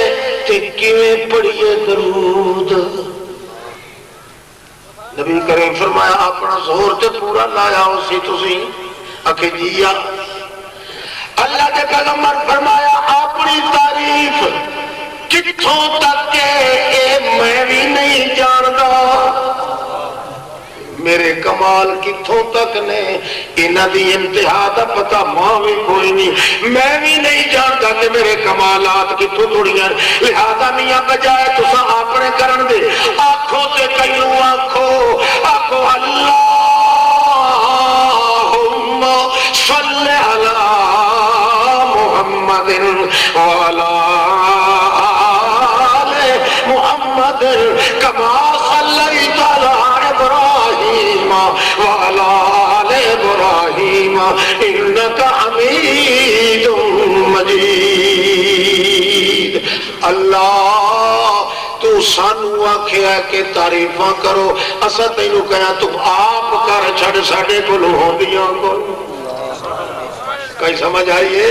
تے کیویں پڑھیے درود؟ نبی کریم فرمایا اپنا زور تے پورا لایا اسی تسی اکھے جیا۔ اللہ کے پیغمبر فرمایا اپنی تعریف کتھوں تک کہ اے میں بھی نہیں جاندا، میرے کمال کتھوں تک نے انہاں دی انتہا دا پتہ ماں بھی کوئی نہیں، میں بھی نہیں جانتا کہ میرے کمالات کتھوں تھوڑیاں، لہذا میاں بجائے تساں اپنے کرن دے آکھو تے کئیوں آکھو اللہم صلی علی محمد وعلی آل محمد کما صلیت علی ابراہیم وعلی آل ابراہیم انک حمید مجید۔ اللہ تو سانو آکھیا کہ تعریفاں کرو، اسا تینوں کہا تم آپ کر چھڑ ساڈے کول ہوندیاں کول، کہیں سمجھ آئیے؟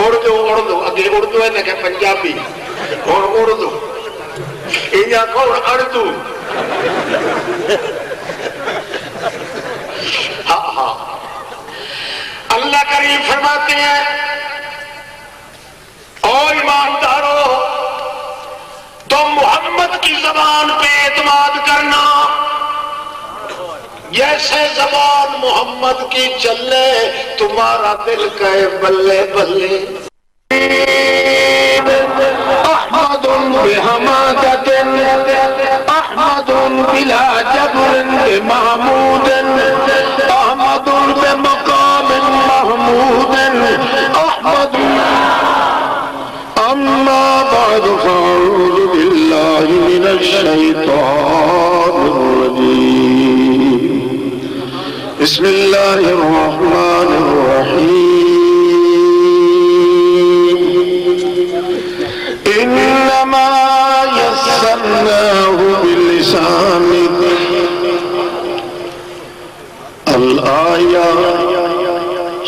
اردو اگے اردو ہے نہ کہ پنجابی، اور اردو یہ آخو اردو، ہاں ہاں اللہ کریم فرماتے ہیں اور ایماندارو تم محمد کی زبان پہ اعتماد کرنا، جیسے زبان محمد کی چلے تمہارا دل کہے بلے بلے احمد بحمادت احمد بلا جبر بمحمود احمد بمقام محمود احمد اما بعد فاعوذ باللہ من الشیطان الرجیم بسم اللہ الرحمن الرحیم انما یسرناہ بلسانک الآیہ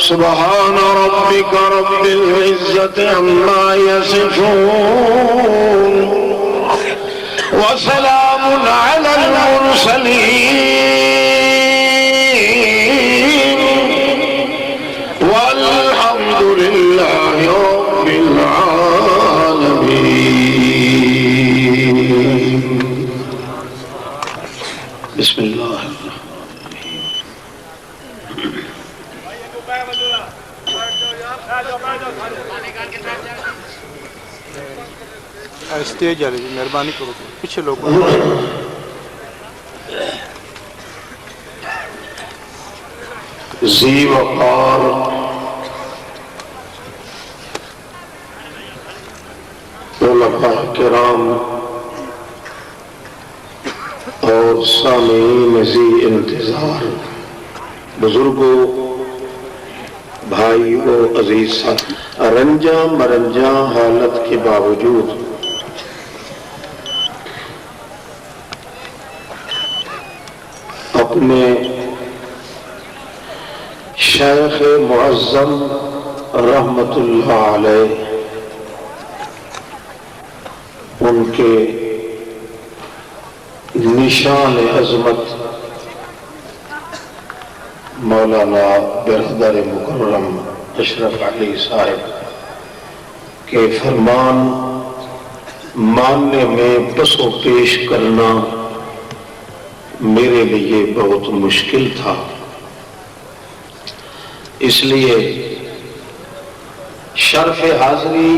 سبحان ربک رب العزت عما یصفون وسلام علی المرسلین والحمد للہ رب العالمین بسم اللہ اسٹیج والے جی مہربانی کرو پیچھے لوگ ذی وقار علماء کرام اور سامعین ذی انتظار بزرگوں بھائی و عزیز ساتھی رنجا مرنجا حالت کے باوجود اپنے شیخ معظم رحمت اللہ علیہ ان کے نشان عظمت مولانا برادر مکرم اشرف علی صاحب کے فرمان ماننے میں پس و پیش کرنا میرے لیے بہت مشکل تھا، اس لیے شرف حاضری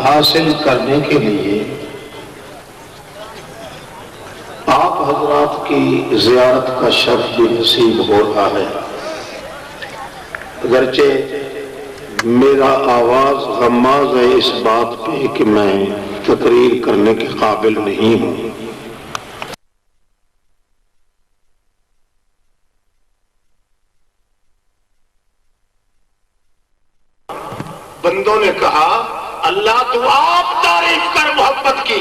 حاصل کرنے کے لیے آپ حضرات کی زیارت کا شرف بھی نصیب ہو رہا ہے، اگرچہ میرا آواز غماز ہے اس بات پہ کہ میں تقریر کرنے کے قابل نہیں ہوں۔ بندوں نے کہا اللہ تو آپ تعریف کر محبت کی،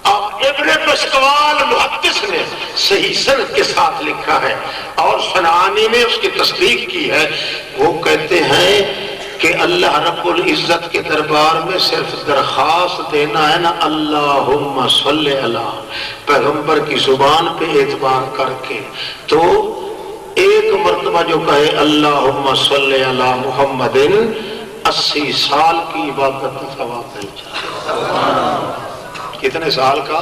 اب ابن بشکوال محدث نے صحیح سند کے ساتھ لکھا ہے اور صنعانی میں اس کی تصدیق کی ہے، وہ کہتے ہیں کہ اللہ رب العزت کے دربار میں صرف درخواست دینا ہے نا اللہم صلی علی پیغمبر کی زبان پہ اعتبار کر کے، تو ایک مرتبہ جو کہے اللہم صلی علی محمد 80 سال کی عبادت کا ثواب مل جائے۔ کتنے سال کا؟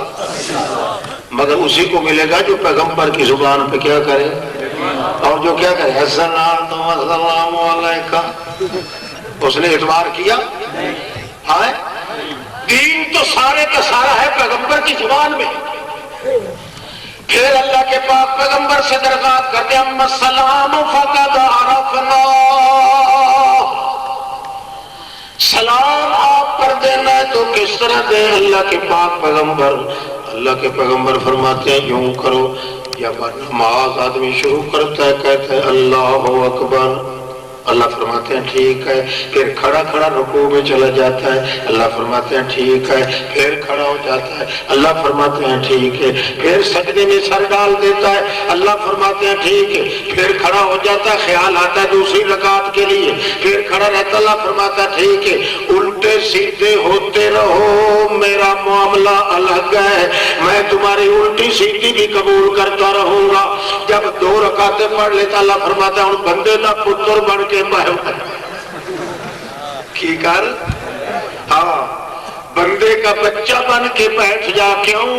مگر اسی کو ملے گا جو پیغمبر کی زبان پہ کیا کرے اور جو کیا کرے السلام علیکم، اس نے اعتبار کیا؟ دین تو سارے کا سارا ہے پیغمبر کی زبان میں۔ پھر اللہ کے پاک پیغمبر سے درخواست کرتے اما السلام فقد عرفنا، سلام آپ پر دینا ہے تو کس طرح دیں؟ اللہ کے پاک پیغمبر فرماتے ہیں یوں کرو، جب نماز آدمی شروع کرتا ہے کہتا ہے اللہ اکبر، اللہ فرماتے ہیں ٹھیک ہے، پھر کھڑا کھڑا رکوع میں چلا جاتا ہے، اللہ فرماتے ہیں ٹھیک ہے، پھر کھڑا ہو جاتا ہے، اللہ فرماتے ہیں ٹھیک ہے، پھر سجدے میں سر ڈال دیتا ہے، اللہ فرماتے ہیں ٹھیک ہے، پھر کھڑا ہو جاتا ہے، خیال آتا ہے دوسری رکعت کے لیے، پھر کھڑا رہتا، اللہ فرماتا ہے ٹھیک ہے، الٹے سیدھے ہوتے رہو، میرا معاملہ الگ ہے، میں تمہاری الٹی سیدھی بھی قبول کرتا رہوں گا۔ جب 2 رکعتیں پڑھ لیتا اللہ فرماتا ہے ان بندے نہ پتر بن کی کر، ہاں بندے کا بچہ بن کے بیٹھ جا. کیوں؟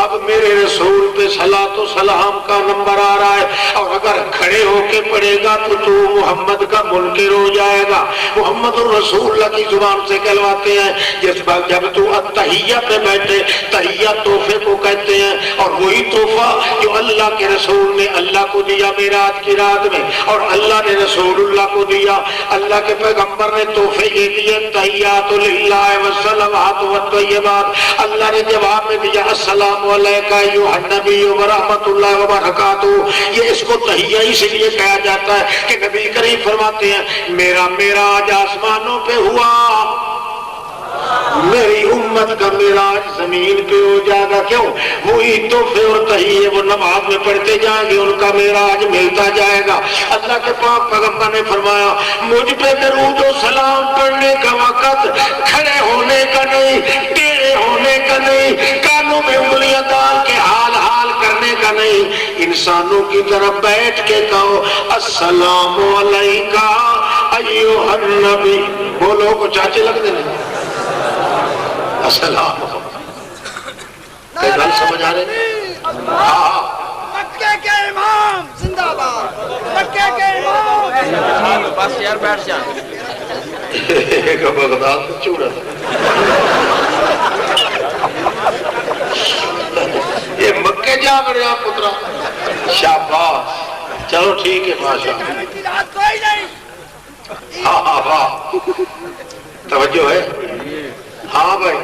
اب میرے رسول پہ صلاۃ و سلام کا نمبر آ رہا ہے، اور اگر کھڑے ہو کے پڑھے گا تو تو محمد کا منکر ہو جائے گا. محمد الرسول اللہ کی زبان سے کہلواتے ہیں. جس وقت جب تو التحیہ پہ بیٹھے، تحیہ تحفے کو کہتے ہیں، اور وہی تحفہ جو اللہ کے رسول نے اللہ کو دیا معراج کی رات میں، اور اللہ نے رسول اللہ کو دیا. اللہ کے پیغمبر نے تحفے یہ دیے تحیات للہ والصلوات والطیبات. اللہ نے جواب میں دیا السلام علیکہ ایھا النبی ورحمۃ اللہ وبرکاتہ. یہ اس کو تحیہ اس لیے کہا جاتا ہے کہ نبی کریم فرماتے ہیں میرا معراج آسمانوں پہ ہوا، میری امت کا معراج زمین پہ ہو جائے گا. کیوں؟ وہی تحفے اور تحیے وہ نماز میں پڑھتے جائیں گے، ان کا معراج ملتا جائے گا. اللہ کے پاک پیغمبر نے فرمایا مجھ پہ درود و سلام پڑھنے کا وقت کھڑے ہونے کا نہیں، ٹیڑھے ہونے کا نہیں، کانوں میں انگلیاں ڈال کے حال حال کرنے کا نہیں. انسانوں کی طرف بیٹھ کے کہو السلام علیکہ ایھا النبی. بولو کو چاچے لگ دینے السلام. گل سمجھ آ رہے؟ مکے کے امام زندہ باد، مکے کے امام. بس یار بیٹھ جا. بغداد میں چوڑا یہ مکے جا بڑے آپ پترا. شاباش، چلو ٹھیک ہے ماشاء اللہ. کوئی نہیں. ہاں توجہ ہے. ہاں بھائی،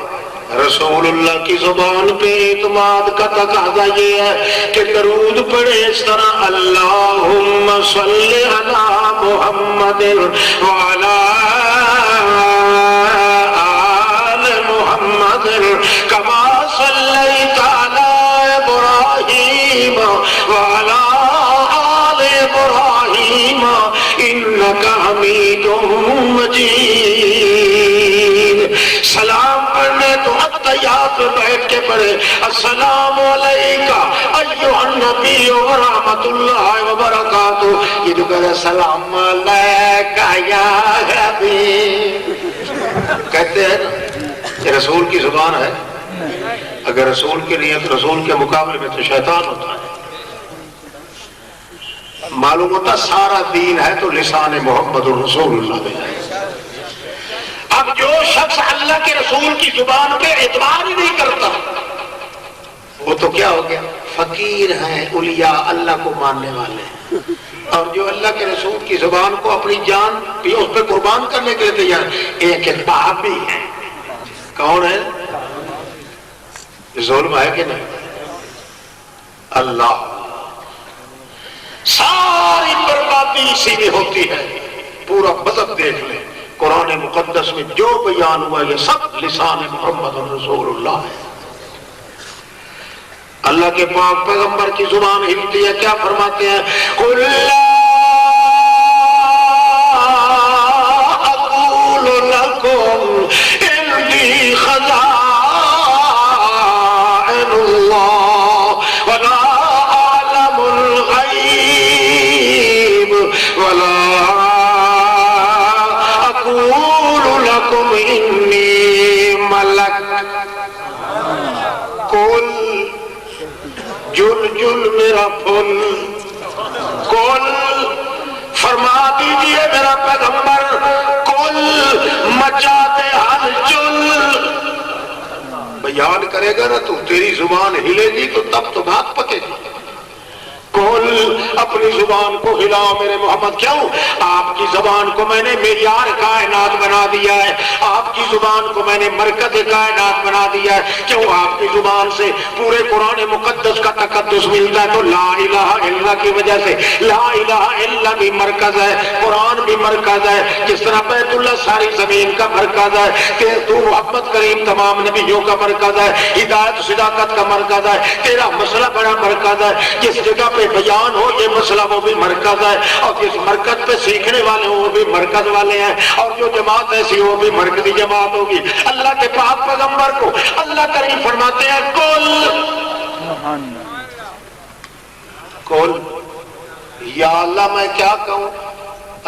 رسول اللہ کی زبان پہ اعتماد کا تقاضا یہ ہے کہ درود پڑھے اس طرح اللہم صلی علی محمد وعلی آل محمد کما صلیت علی ابراہیم وعلی آل ابراہیم انکا حمید مجید. سلام پڑھنے تو التحیات میں بیٹھ کے پڑھے السلام علیکہ ایھا النبی ورحمۃ اللہ وبرکاتہ. یہ جو کہہ رہے السلام علیکہ یا حبیب کہتے ہیں نا، یہ رسول کی زبان ہے. اگر رسول کی نہیں ہے تو رسول کے مقابلے میں تو شیطان ہوتا ہے. معلوم ہوتا سارا دین ہے تو لسان محمد الرسول اللہ میں ہے. اب جو شخص اللہ کے رسول کی زبان پہ اعتبار ہی نہیں کرتا وہ تو کیا ہو گیا؟ فقیر ہیں، اولیاء اللہ کو ماننے والے ہیں. اور جو اللہ کے رسول کی زبان کو اپنی جان بھی اس پہ قربان کرنے کے لیے تیار، ایک پاپی ہے. کون ہے؟ ظلم ہے کہ نہیں؟ اللہ. ساری بربادی اسی میں ہوتی ہے. پورا مذہب دیکھ لیں، قرآن مقدس میں جو بیان ہوا یہ سب لسان محمد رسول اللہ ہے. اللہ کے پاک پیغمبر کی زبان ہلتی ہے، کیا فرماتے ہیں؟ قل لا اقول لکم عندی خزائن اللہ ولا اعلم الغیب ولا انی ملک. کل جل جل میرا پھول، کل فرما دیجئے میرا پیغمبر، کل مچا دے ہلچل. بیان کرے گا نا تو تیری زبان ہلے گی تو تب تو بات پکے گی. کل اپنی زبان کو ہلاؤ میرے محمد. کیوں؟ آپ کی زبان کو میں نے معیار کائنات بنا دیا ہے، آپ کی زبان کو میں نے مرکز کائنات بنا دیا ہے. کیوں؟ آپ کی زبان سے پورے قرآن مقدس کا تقدس ملتا ہے. تو لا الہ الا کی وجہ سے لا الہ الا بھی مرکز ہے، قرآن بھی مرکز ہے. جس طرح بیت اللہ ساری زمین کا مرکز ہے، کہ تو محمد کریم تمام نبیوں کا مرکز ہے، ہدایت صداقت کا مرکز ہے. تیرا مسئلہ بڑا مرکز ہے. جس جگہ پہ بیان ہو یہ مسئلہ وہ بھی مرکز ہے، اور جس مرکز پہ سیکھنے والے ہوں وہ بھی مرکز والے ہیں، اور جو جماعت ایسی ہو وہ بھی مرکزی جماعت ہوگی. اللہ کے پاک پیغمبر کو اللہ کریم فرماتے ہیں کل یا اللہ میں کیا کہوں؟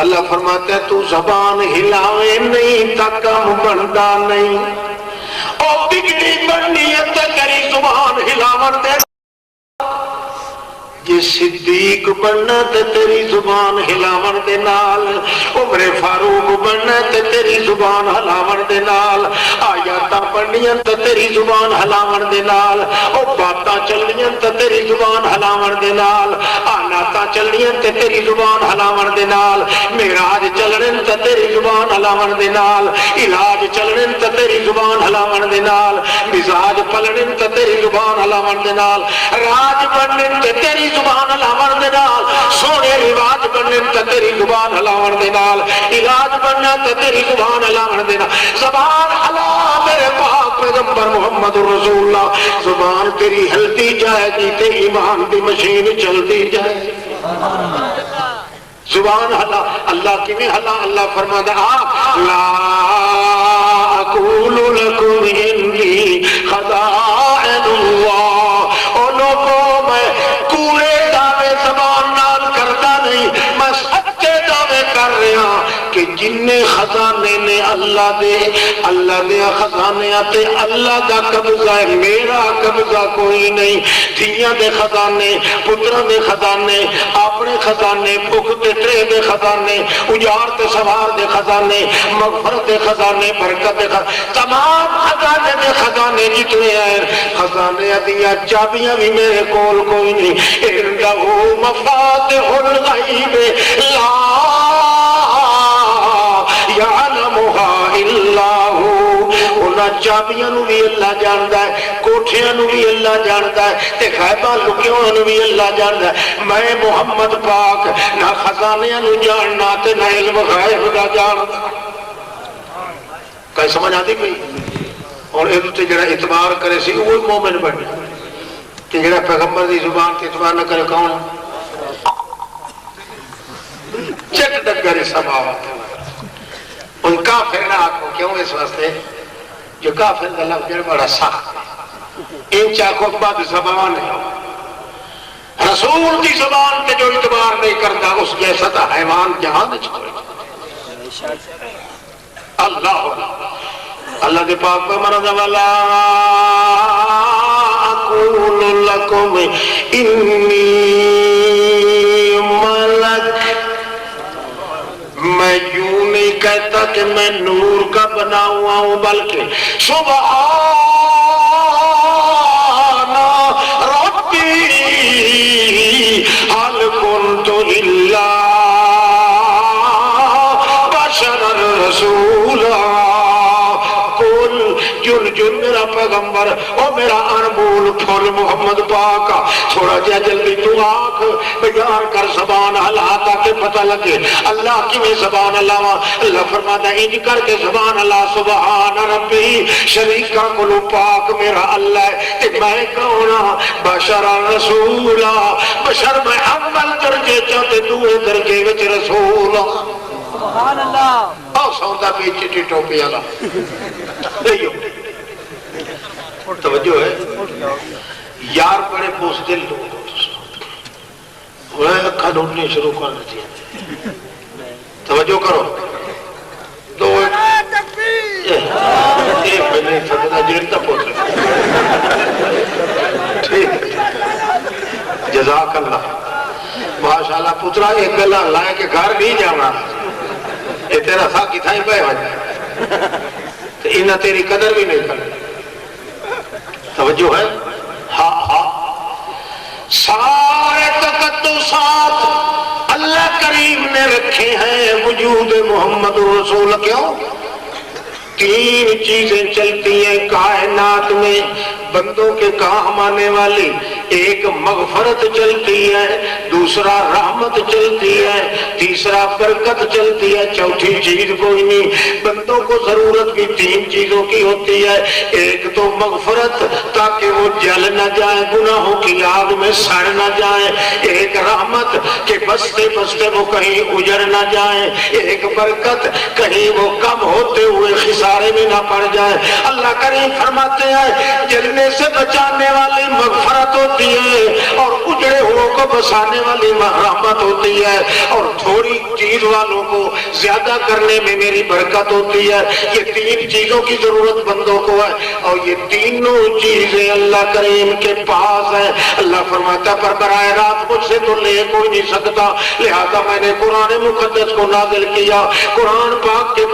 اللہ فرماتے ہیں تو زبان ہلاوے نہیں تا کام بنتا نہیں. او بگڑی بننی ہے تے تیری زبان ہلاون دے جے صدیق بننا تے تیری زبان ہلاون دے نال عمر فاروق بننا تے تیری زبان ہلاون دے نال آیاتاں پڑھنیاں تے تیری زبان ہلاون دے نال او باتاں چلنیاں تے تیری زبان ہلاون دے نال آناتاں چلنیاں تے تیری زبان ہلاون دے نال معراج چلنے تے تیری زبان ہلاون دے نال علاج چلنے تے تیری زبان ہلاون دے نال مزاج پلنے تے تیری زبان ہلاون دے نال راج بننے تے تیری زبان ہلاون دے نال سونے رواج بننے تے تیری زبان ہلاون دے نال علاج بننا تے تیری زبان ہلاون دے نال زبان ہلا میرے پاک پیغمبر محمد رسول اللہ زبان تیری ہلتی جائے گی تے ایمان دی مشین چلتی جائے زبان ہلا اللہ کی میں ہلا اللہ فرماتا لا اقول لکم انی خزائن اللہ او لوگوں میں کوڑے دعوے زبان نال کرتا نہیں میں سچے دعوے کر رہا کہ جننے خزانے نے اللہ دے خزانے آتے اللہ دا قبضہ ہے میرا قبضہ کوئی نہیں دھیاں دے خزانے پتروں دے خزانے اپنے خزانے بھوک تے ٹرے دے خزانے اجار تے سوار دے خزانے مغفرت دے خزانے برکت دے خزانے تمام خزانے دے خزانے جتنے ہیں خزانے دیا چابیاں بھی میرے کول کوئی نہیں اِنَّهُ مَفَاتِحُ الْغَيْبِ لَا يَعْلَمُهَا إِلَّا هُوَ انہاں چابیاں نو بھی اللہ جاندا ہے کوٹھیاں نو بھی اللہ جاندا ہے تے غیباں لکیاں نو بھی اللہ جاندا ہے میں محمد پاک نہ خزانیاں نو جاننا تے نہ علم غیب دا جاندا کہیں سمجھ آتی کوئی اور یہ تے جڑا اعتبار کرے سی وہ مومن بنے کہ جڑا پیغمبر دی زبان تے اعتبار نہ کرے کون چٹ ڈگر سماوات ان کافر نہ آکھو کیوں اس واسطے جو کافر کا لفظ بڑا سخت ان چاکو بعد زبان ہے رسول کی زبان کے جو اعتبار نہیں کرتا اس جیسا تھا حیوان جہاں نہیں چھوڑے اللہ اللہ کے پاک پہ مرد والا اقول لکم انی ملک میں یوں نہیں کہتا کہ میں نور کا بنا ہوا ہوں بلکہ سبحان ربی حل کنت الا بشر رسولا جن میرا پیغمبر او میرا انمول پھول محمد پاک تھوڑا جا جلدی تو آنکھ بیان کر زبان ہلا تاکہ پتہ لگے اللہ کی میں زبان اللہ اللہ فرماتا ہے انج کر کے زبان اللہ سبحان ربی شریکہ کلو پاک میرا اللہ ہے کہ میں کہونا بشر رسولا بشر میں اول درجے چاہتے دوئے درجے وچ رسولا سبحان اللہ آؤ سوندہ بیچی ٹی ٹوپی اللہ دیو توجہ ہے یار بڑے پوس دل لوگ وہ اکھا ڈھونڈنے شروع کر دیتی ہے توجہ کرو دو ایک مہینے سکتا جنتا پوس ٹھیک جزاک اللہ ماشاءاللہ پترا ایک گلہ لائے کہ گھر نہیں جانا یہ تیرا سا کی تھائیں پہ وجہ انہا تیری قدر بھی نہیں کرے توجہ ہے ہاں ہاں سارے تقدسات اللہ کریم نے رکھے ہیں وجود محمد رسول کیوں تین چیزیں چلتی ہیں کائنات میں بندوں کے کام آنے والی ایک مغفرت چلتی ہے دوسرا رحمت چلتی ہے تیسرا برکت چلتی ہے چوتھی چیز کوئی نہیں بندوں کو ضرورت بھی تین چیزوں کی ہوتی ہے ایک تو مغفرت تاکہ وہ جل نہ جائے گناہوں کی آگ میں سڑ نہ جائے ایک رحمت کہ بستے بستے وہ کہیں اجڑ نہ جائے ایک برکت کہیں وہ کم ہوتے ہوئے خسارے میں نہ پڑ جائے اللہ کریم فرماتے ہیں جلنے سے بچانے والی مغفرت ہوتی ہوتی ہے اور اجڑے ہو کو بسانے والی رحمت ہوتی ہے اور تھوڑی چیز والوں کو زیادہ کرنے میں میری برکت ہوتی ہے. یہ تین چیزوں کی ضرورت بندوں کو ہے اور یہ تینوں چیزیں اللہ کریم کے پاس ہیں. اللہ فرماتا پر براہ راست مجھ سے تو لے کوئی نہیں سکتا, لہذا میں نے قرآن مقدس کو نازل کیا. قرآن پاک کے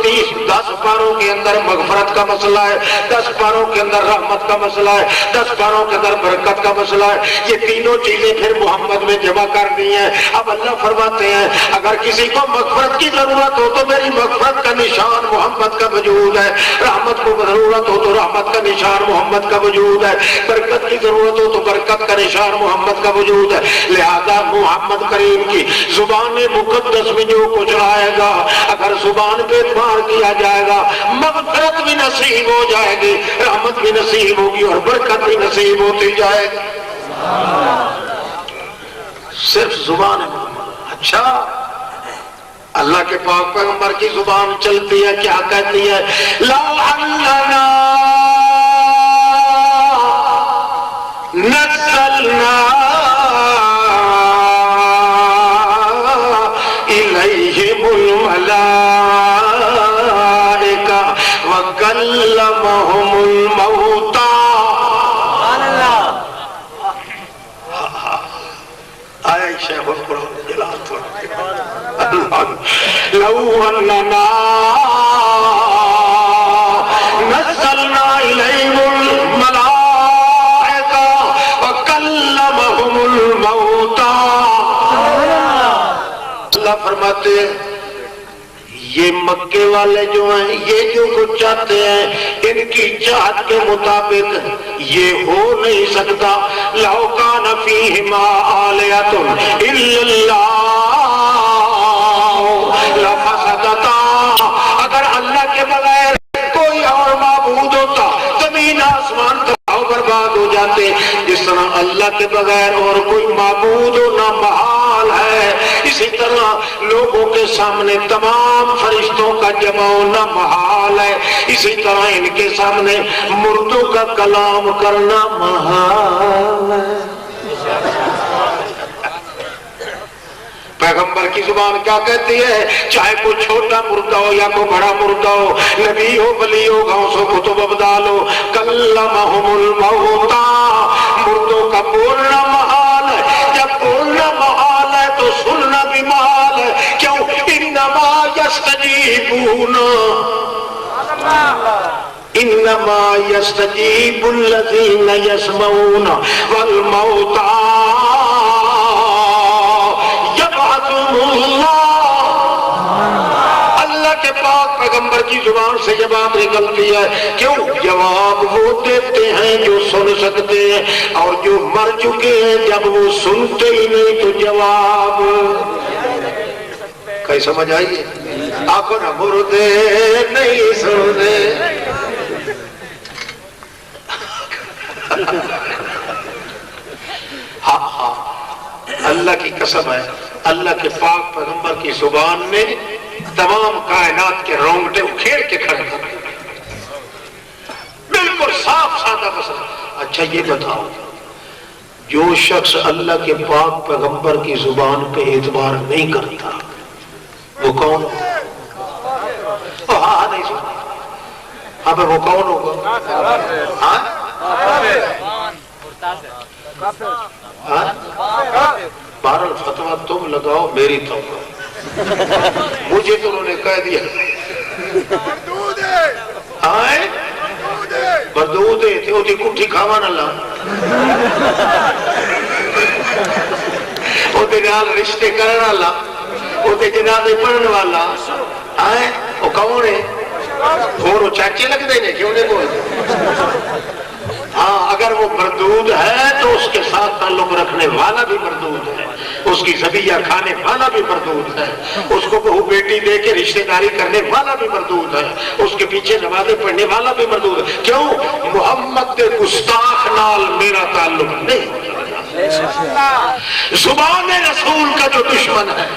10 پاروں کے اندر مغفرت کا مسئلہ ہے, 10 پاروں کے اندر رحمت کا مسئلہ ہے, 10 پاروں کے اندر برکت کا مسئلہ ہے. یہ تینوں چیزیں پھر محمد میں جمع کر دی ہیں. اب اللہ فرماتے ہیں اگر کسی کو مغفرت کی ضرورت ہو تو میری مغفرت کا نشان محمد کا وجود ہے, رحمت کو ضرورت ہو تو رحمت کا نشان محمد کا وجود ہے, برکت کی ضرورت ہو تو برکت کا نشان محمد کا وجود ہے. لہذا محمد کریم کی زبان مقدس میں جو کچھ آئے گا اگر زبان پہ اعتبار کیا جائے گا مغفرت بھی نصیب ہو جائے گی, رحمت بھی نصیب ہوگی اور برکت بھی نصیب ہوتی جائے گی. صرف زبان ہے. اچھا اللہ کے پاک پیغمبر کی زبان چلتی ہے, کیا کہتی ہے؟ لو اننا نزلنا الیہم الملائکہ وکلمہم الموتى. آیا شیخ القرآن جلال لو اننا نزلنا الیہم الملائکہ وکلمہم الموتى. اللہ فرماتے ہیں یہ مکے والے جو ہیں یہ جو کچھ چاہتے ہیں ان کی چاہت کے مطابق یہ ہو نہیں سکتا. لو کان فیہما آلیۃ الا اللہ لفسدتا. اگر اللہ کے بغیر کوئی اور معبود ہوتا زمین آسمان تباہ و برباد ہو جاتے. جس طرح اللہ کے بغیر اور کوئی معبود ہونا محال ہے, اسی طرح لوگوں کے سامنے تمام فرشتوں کا جمع ہونا محال ہے, اسی طرح ان کے سامنے مردوں کا کلام کرنا محال ہے. پیغمبر کی زبان کیا کہتی ہے؟ چاہے کوئی چھوٹا مردہ ہو یا کوئی بڑا مردہ ہو, نبی ہو, ولی ہو, غوث ہو, کتب ابدال ہو, کلمہم الموتى. مردوں کا بولنا محال ہے. جب بولنا محال ہے تو سننا بھی محال ہے. کیوں؟ انما یستجیبون انما یستجیب الذین یسمعون والموتى اللہ کے پاک پیغمبر کی زبان سے جواب نکلتی ہے. کیوں؟ جواب وہ دیتے ہیں جو سن سکتے ہیں, اور جو مر چکے ہیں جب وہ سنتے ہی نہیں تو جواب کہیں سمجھ آئیے. آنکھوں نہ مردے نہیں سنتے. ہاں اللہ کی قسم ہے, اللہ کے پاک پیغمبر کی زبان نے تمام کائنات کے رونگٹے اکھیڑ کے کھڑے کر دیا. بالکل صاف سادہ مسئلہ. اچھا یہ بتاؤ, جو شخص اللہ کے پاک پیغمبر کی زبان پہ اعتبار نہیں کرتا وہ کون؟ ہاں نہیں سنا. ہاں پہ وہ کون ہوگا؟ بہرحال فتویٰ تم لگاؤ, میری توبہ. مجھے تو انہوں نے کہہ دیا بردود تھے وہ کٹھی کھاوا نہ لا وہ رشتے کرنے والا وہ جنازے پڑھنے والا وہ کون ہے؟ اور وہ چاچے لگتے ہیں کیوں نہیں بولتے. ہاں اگر وہ مردود ہے تو اس کے ساتھ تعلق رکھنے والا بھی مردود ہے, اس کی ذبیحہ کھانے والا بھی مردود ہے, اس کو بہو بیٹی دے کے رشتہ داری کرنے والا بھی مردود ہے, اس کے پیچھے نمازیں پڑھنے والا بھی مردود ہے. کیوں؟ محمد کے گستاخ نال میرا تعلق نہیں. زبان رسول کا جو دشمن ہے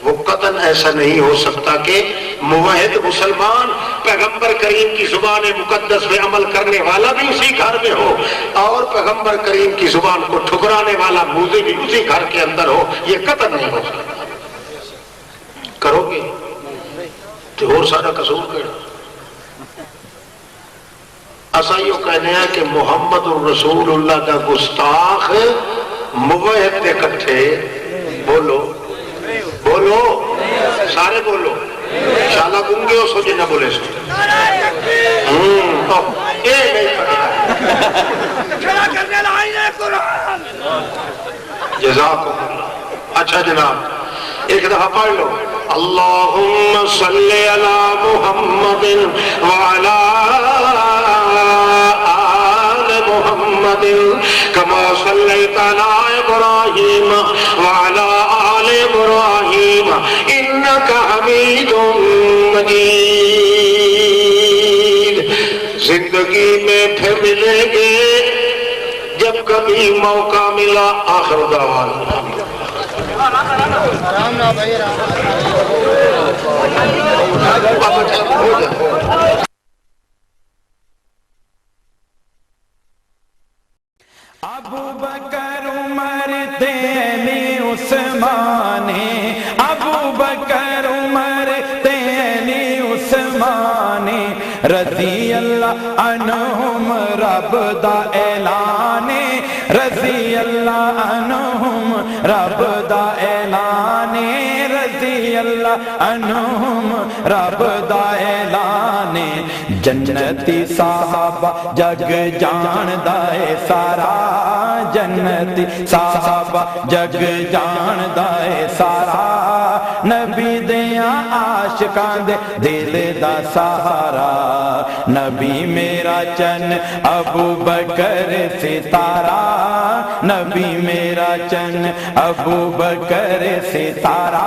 وہ قطعاً ایسا نہیں ہو سکتا کہ موحد مسلمان پیغمبر کریم کی زبان مقدس پہ عمل کرنے والا بھی اسی گھر میں ہو اور پیغمبر کریم کی زبان کو ٹھکرانے والا موذی بھی اسی گھر کے اندر ہو، یہ قطعاً نہیں ہو سکتا۔ کرو گے تو اور سارا قصور کرو۔ ایسا یہ کہنے ہیں کہ محمد رسول اللہ کا گستاخ موحد کے کٹھے بولو بولو سارے بولو شالا گنگے ہو سو جنہ بولے سو کھڑا کرنے لائن قرآن۔ جزاکم اللہ۔ اچھا جناب ایک دفعہ پڑھ لو اللہم صلی علی محمد وعلا آل محمد کما صلیت علی ابراہیم وعلا آل ابراہیم انکا حمید مجید۔ زندگی میں پھر ملیں گے جب کبھی موقع ملا۔ آخر دعوانا ابو بکر عمر تیلی عثمان، ابو بکر عمر تیلی عثمان رضی اللہ عنہم رب دا اعلان، رضی اللہ عنہم رب دا اعلان، رضی اللہ عنہم رب دا اعلان۔ جنتی صحابہ جگ جان دائے سارا، جنتی صحابہ جگ جان دائے سارا، نبی دیاں عاشقاں دے دل دا سہارا، نبی میرا چن ابو بکر ستارہ، نبی میرا چن ابو بکر ستارہ،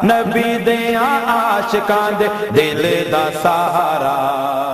نبی دیاں عاشقاں دے دل دا سہارا۔